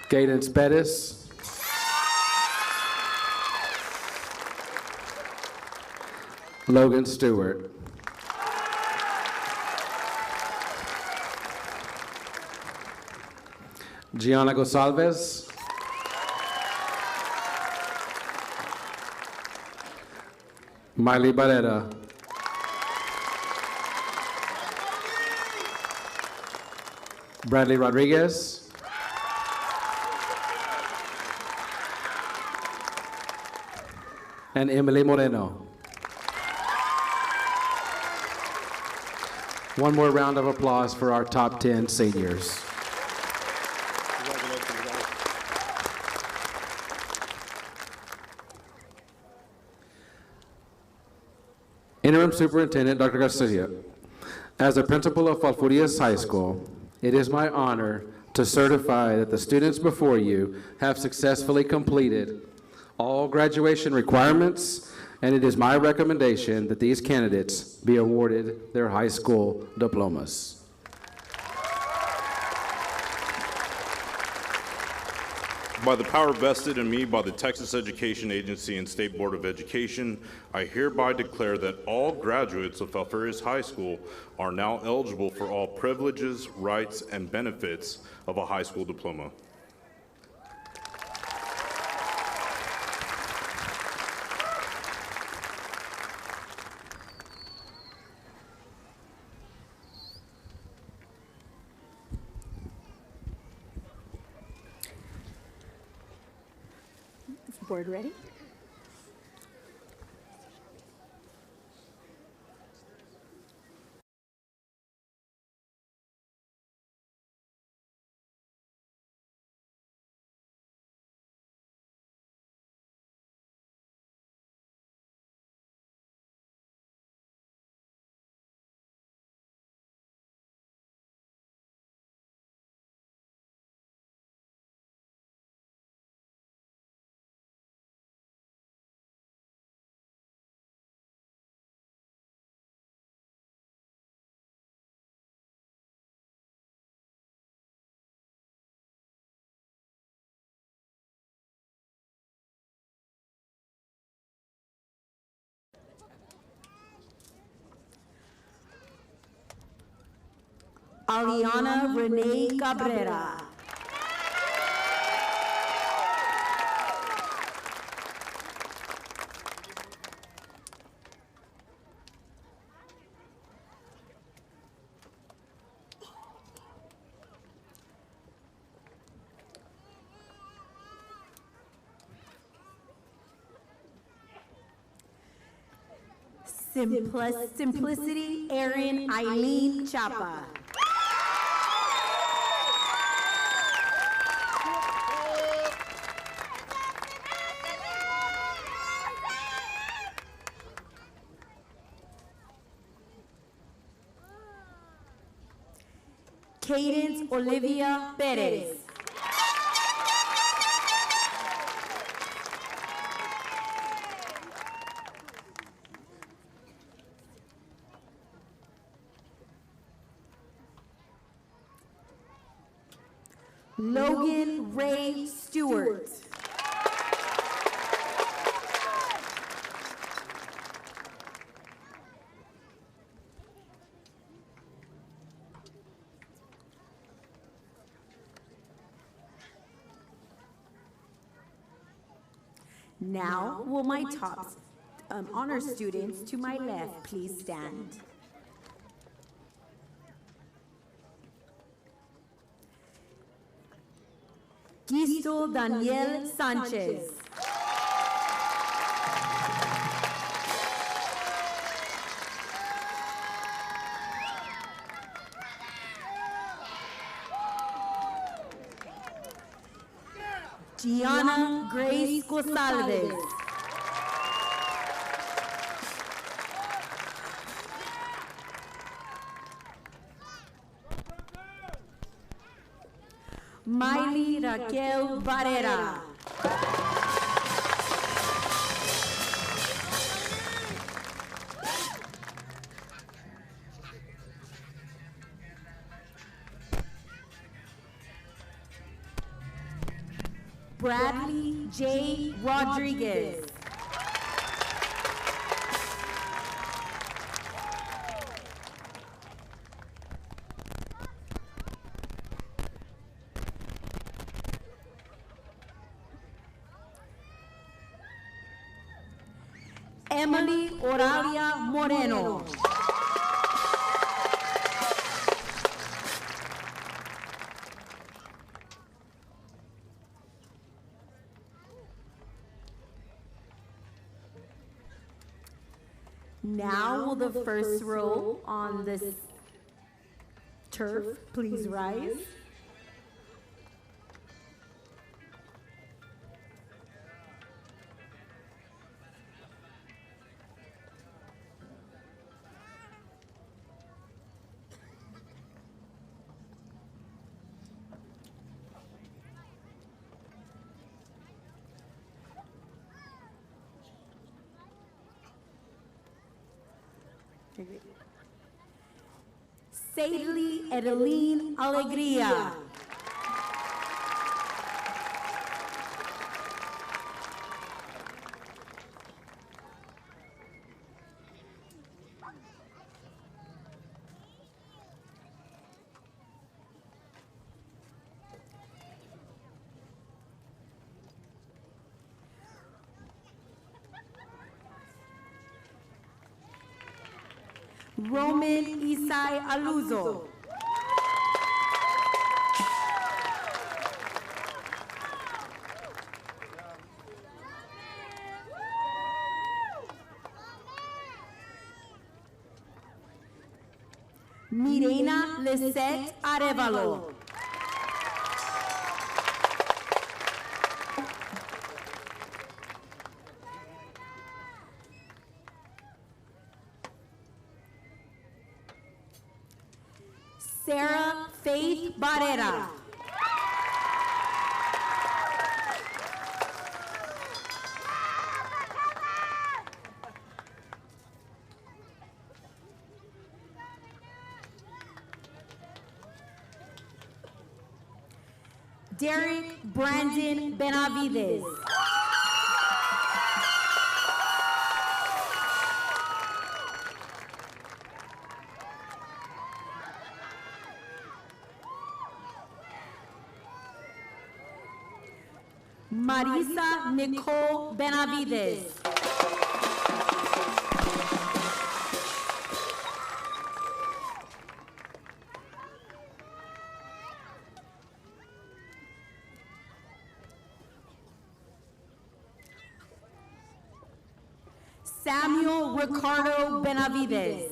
Cadence Pettis. Logan Stewart. Gianna Gonsalves. Miley Barrera. Bradley Rodriguez. And Emily Moreno. One more round of applause for our top 10 seniors. Interim Superintendent Dr. Garcia, as a principal of Falfurrias High School, it is my honor to certify that the students before you have successfully completed all graduation requirements, and it is my recommendation that these candidates be awarded their high school diplomas. By the power vested in me by the Texas Education Agency and State Board of Education, I hereby declare that all graduates of Falfurrias High School are now eligible for all privileges, rights, and benefits of a high school diploma. Board ready? Aliana Renee Cabrera. Simplicity Erin Eileen Chapa. Cadence Olivia Perez. Logan Ray Stewart. Now, will my top honor students to my left please stand? Gisto Daniel Sanchez. Gianna Grace Gonsalves. Miley Raquel Barrera. Bradley J. Rodriguez. Emily Oralia Moreno. Now will the first row on this turf please rise? Sadely Edeline Alegria. Roman Isai Aluzo. Mirena Lisette Arevalo. Sarah Faith Barrera. Derek Brandon Benavides. Marisa Nicole Benavides. Samuel Ricardo Benavides.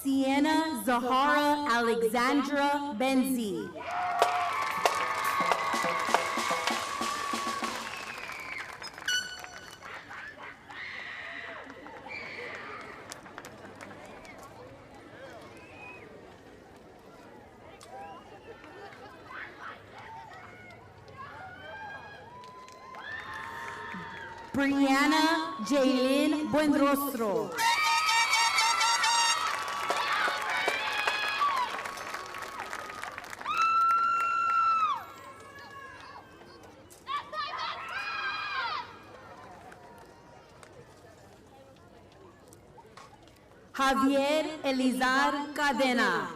Sienna Zahara Alexandra Benzi. Brianna Jaylin Buenrostro. Javier Elizar Cadena.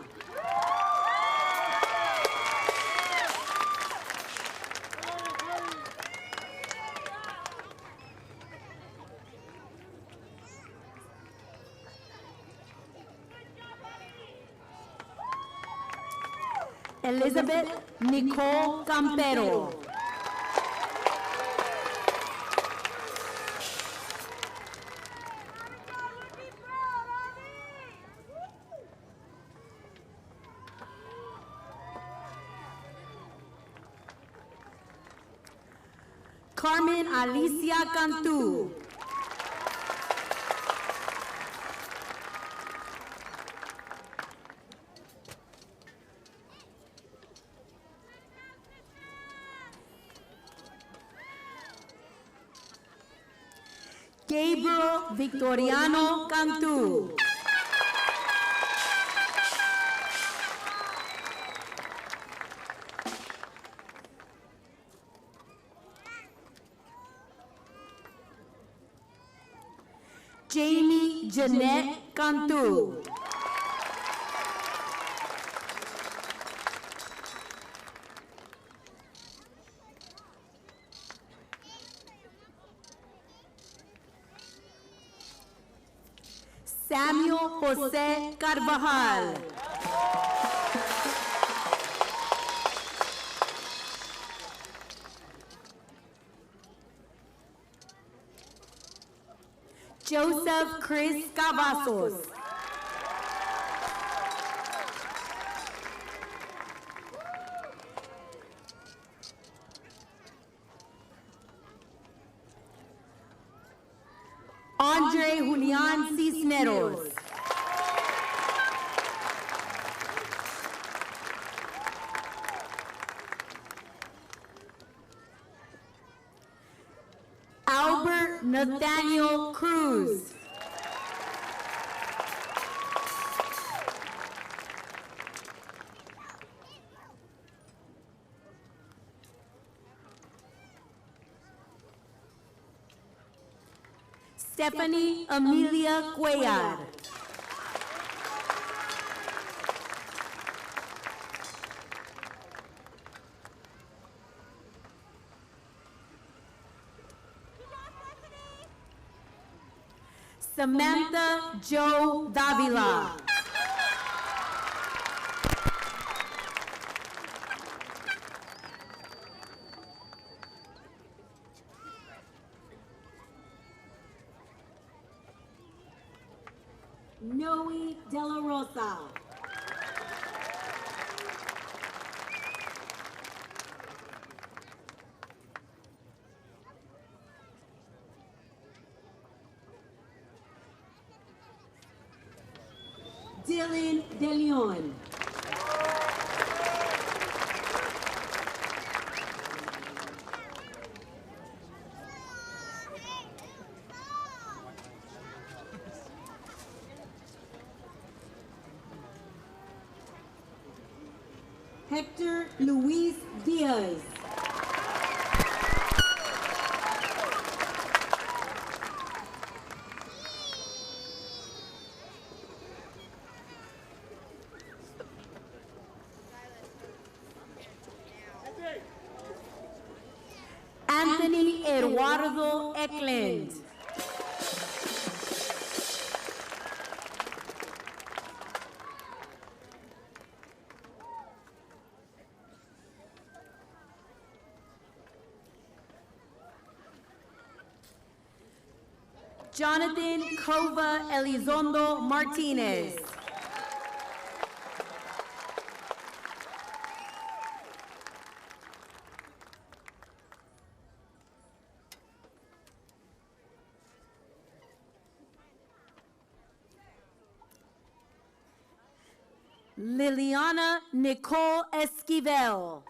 Elizabeth Nicole Campero. Carmen Alicia Cantu. Gabriel Victoriano Cantu. Jamie Jeanette Cantu. Samuel Jose Carvajal. Joseph Chris Cavazos. Andre Julian Cisneros. Albert Nathaniel Cruz. Stephanie Amelia Cuellar. Samantha Jo Davila. Noe De La Rosa. Dylan De Leon. Hector Luis Diaz. Anthony Eduardo Eklund. Jonathan Cova Elizondo Martinez. Liliana Nicole Esquivel.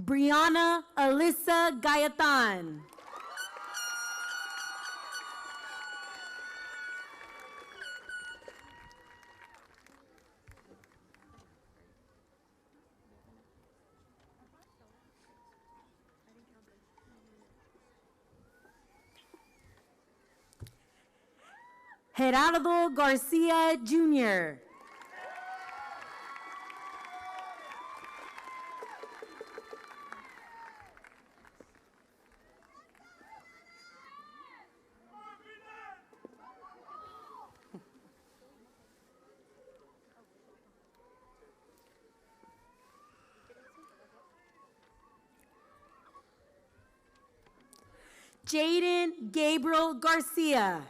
Brianna Alyssa Gayatan. Gerardo Garcia Jr. Jaden Gabriel Garcia.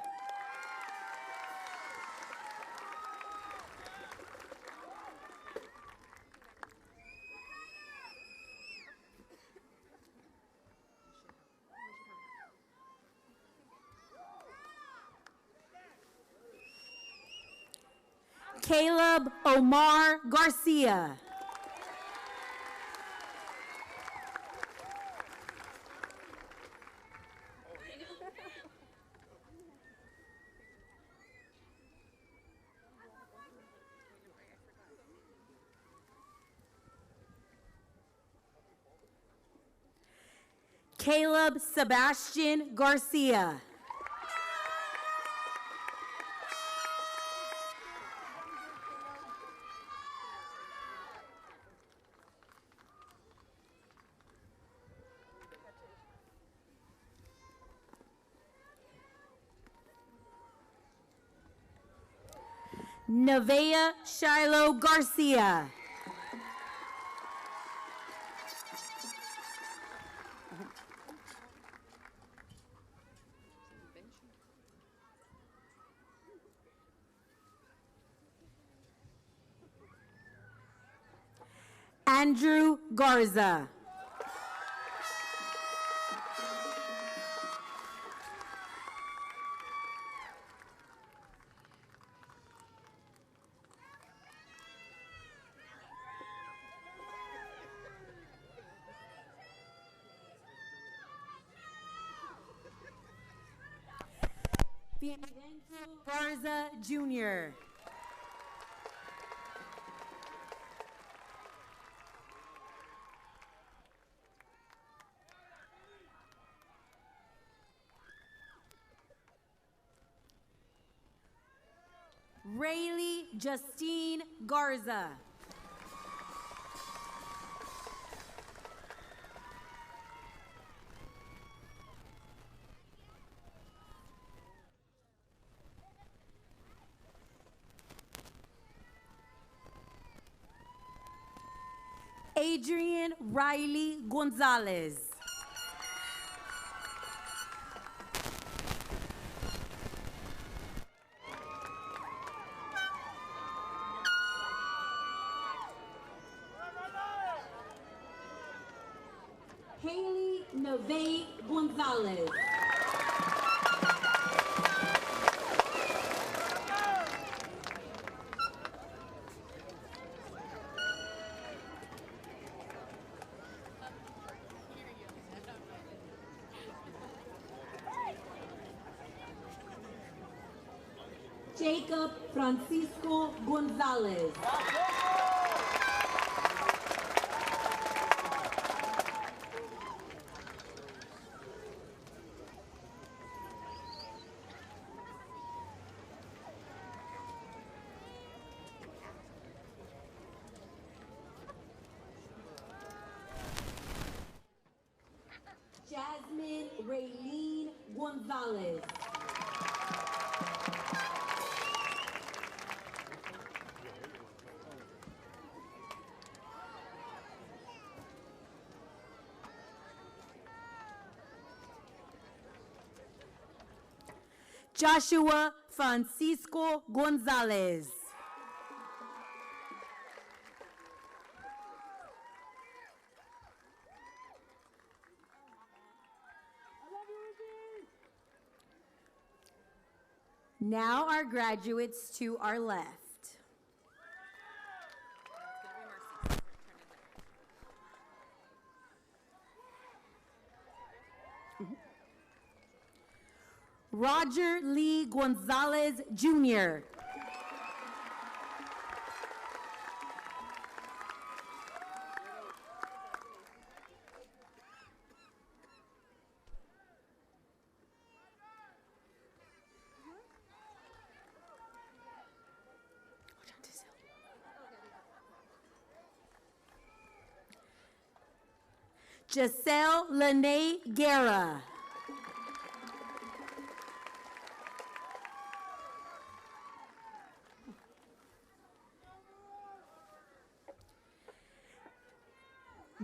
Caleb Omar Garcia. Caleb Sebastian Garcia. Nevaeh Shiloh Garcia. Andrew Garza. Garza Jr. Rayleigh Justine Garza. Adrian Riley Gonzalez. Haley Neve Gonzalez. Jacob Francisco Gonzalez. Jasmine Raylene Gonzalez. Joshua Francisco Gonzalez. Now our graduates to our left. Roger Lee Gonzalez, Jr. Giselle Lene Guerra.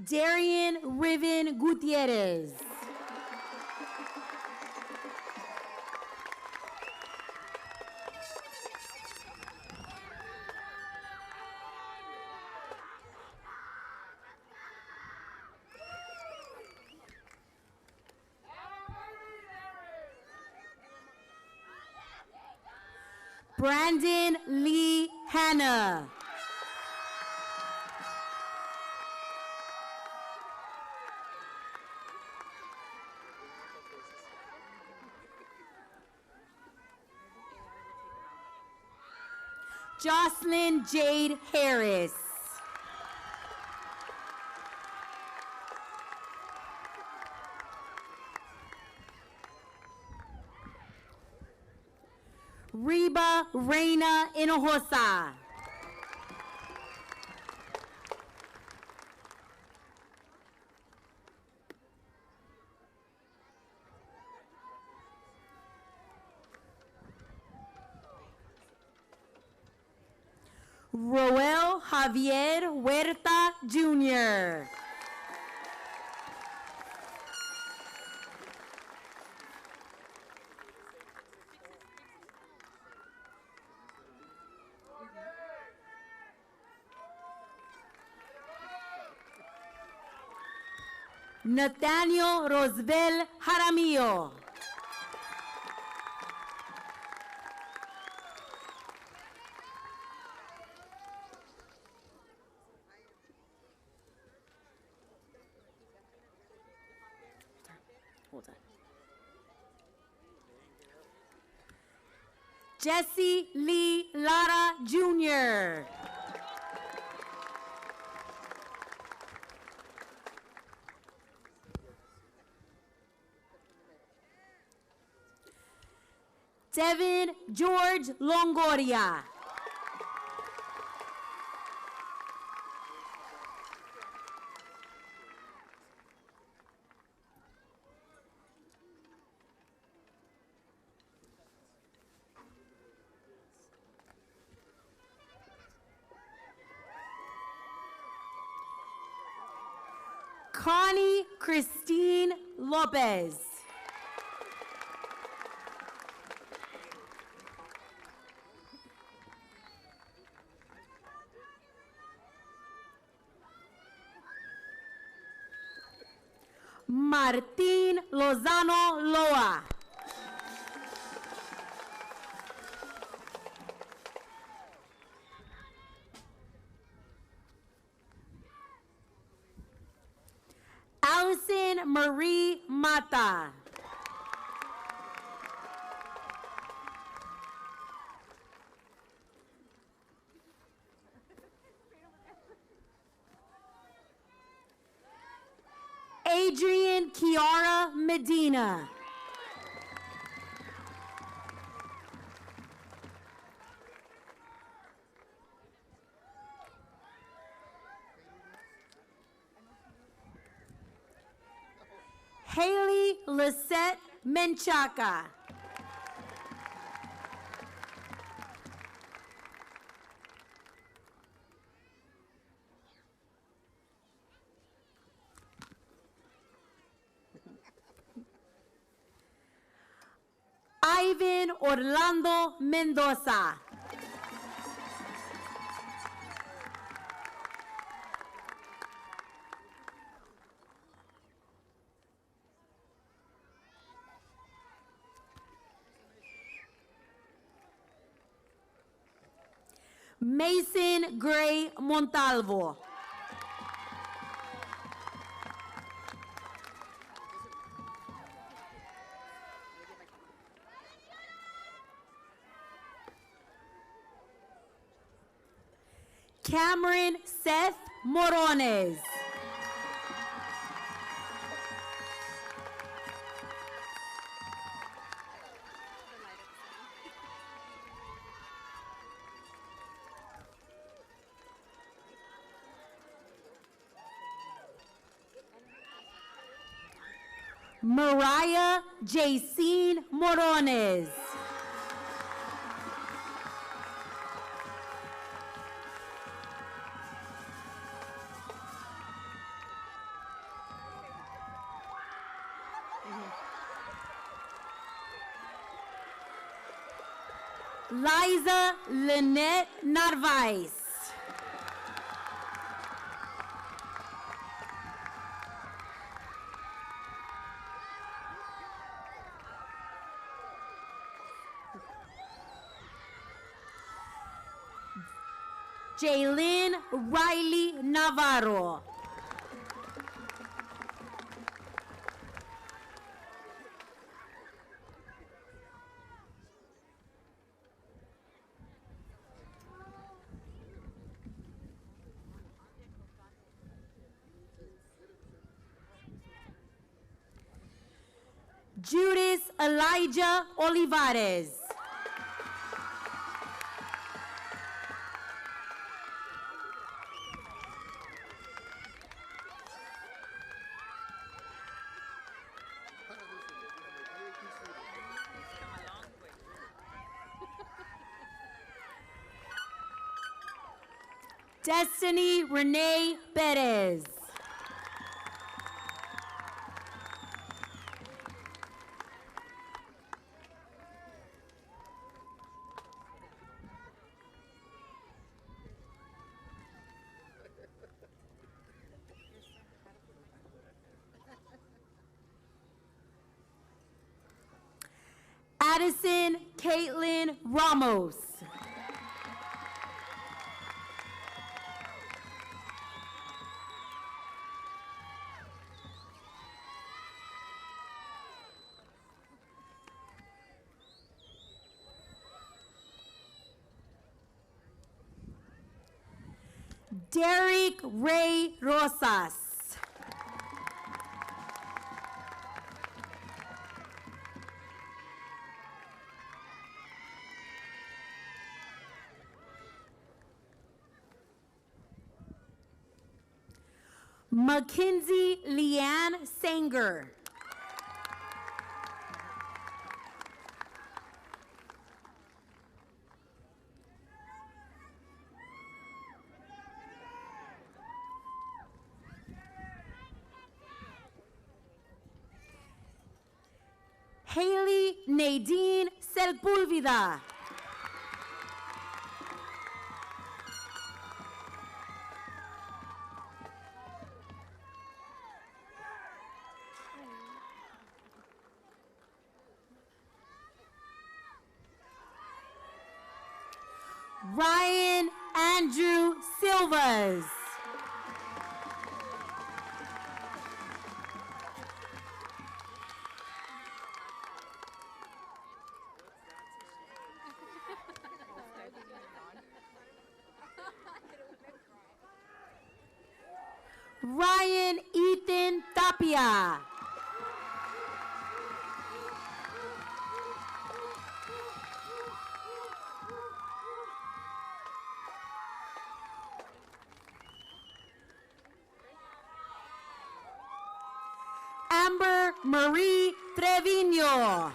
Darian Riven Gutierrez. Brandon Lee Hanna. Jocelyn Jade Harris. Reba Reina Hinojosa. Roel Javier Huerta, Jr. Nathaniel Rosbel Jaramillo. Hold on. Jesse Lee Lara, Jr. Devin George Longoria. Connie Christine Lopez. Martín Lozano Loa. Allison Marie Mata. Kiara Medina. Haley Lisette Menchaca. Ivan Orlando Mendoza. Mason Gray Montalvo. Cameron Seth Morones. Mariah Jacine Morones. Liza Lynette Narvaez. Jaylin Riley Navarro. Judith Elijah Olivares. Destiny Renee Perez. Addison Caitlin Ramos. Derek Ray Rosas. Mackenzie Leanne Sanger. Haley Nadine Sepulveda. Ryan Andrew Silvas. Ryan Ethan Tapia. Amber Marie Trevino.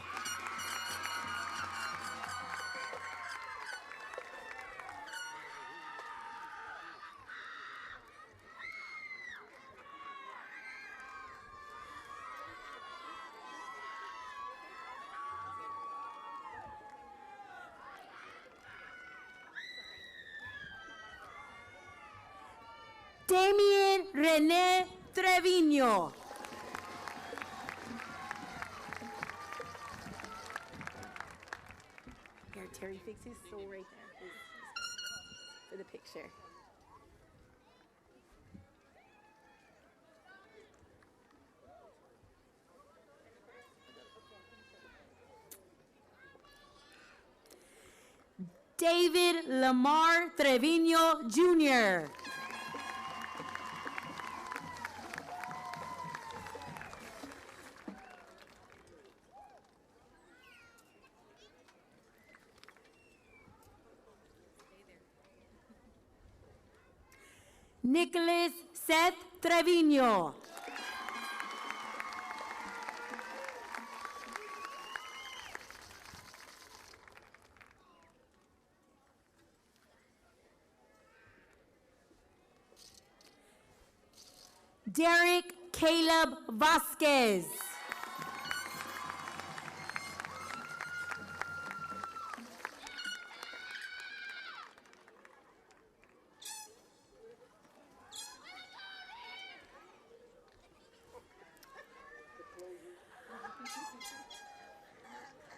Damien Rene Trevino. Here, Terry, fix his stool right there for the picture. David Lamar Trevino Jr. Nicholas Seth Trevino. Derek Caleb Vasquez.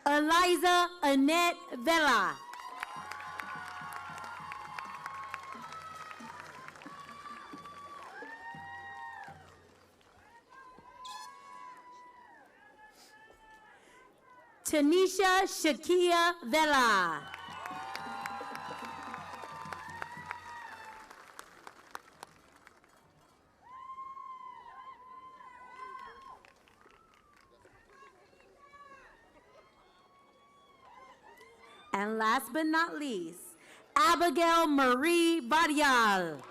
Eliza Annette Vela. Tanisha Shakia Vela. And last but not least, Abigail Marie Varial.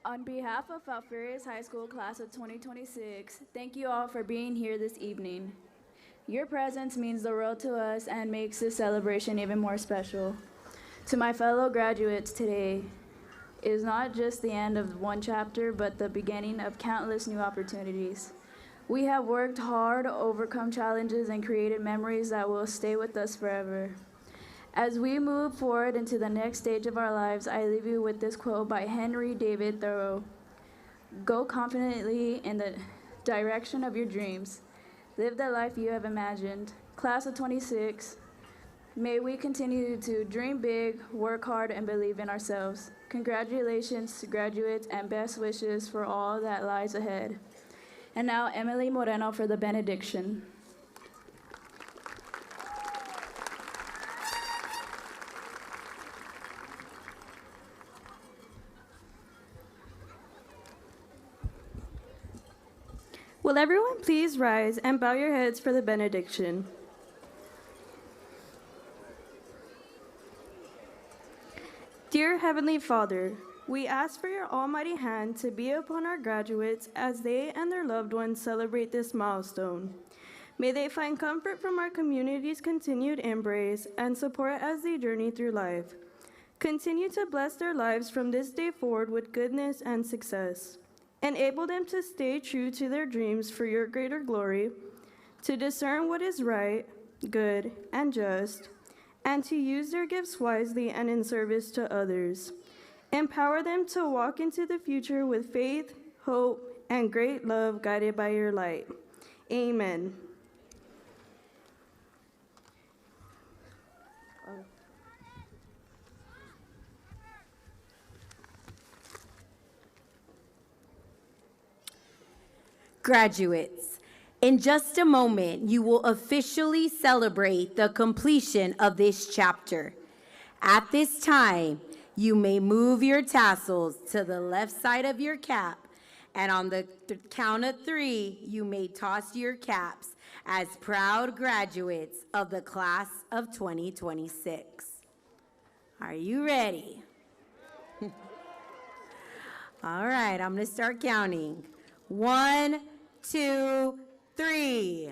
On behalf of Falfurrias High School class of 2026, thank you all for being here this evening. Your presence means the world to us and makes this celebration even more special. To my fellow graduates today, it is not just the end of one chapter, but the beginning of countless new opportunities. We have worked hard, overcome challenges, and created memories that will stay with us forever. As we move forward into the next stage of our lives, I leave you with this quote by Henry David Thoreau. Go confidently in the direction of your dreams. Live the life you have imagined. Class of 26, may we continue to dream big, work hard, and believe in ourselves. Congratulations to graduates and best wishes for all that lies ahead. And now, Emily Moreno for the benediction. Will everyone please rise and bow your heads for the benediction? Dear Heavenly Father, we ask for your almighty hand to be upon our graduates as they and their loved ones celebrate this milestone. May they find comfort from our community's continued embrace and support as they journey through life. Continue to bless their lives from this day forward with goodness and success. Enable them to stay true to their dreams for your greater glory, to discern what is right, good, and just, and to use their gifts wisely and in service to others. Empower them to walk into the future with faith, hope, and great love guided by your light. Amen. Graduates, in just a moment, you will officially celebrate the completion of this chapter. At this time, you may move your tassels to the left side of your cap, and on the count of 3, you may toss your caps as proud graduates of the class of 2026. Are you ready? All right, I'm gonna start counting. 1, 2, 3.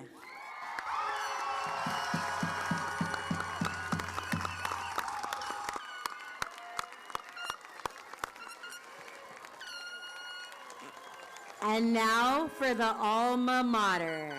And now for the alma mater.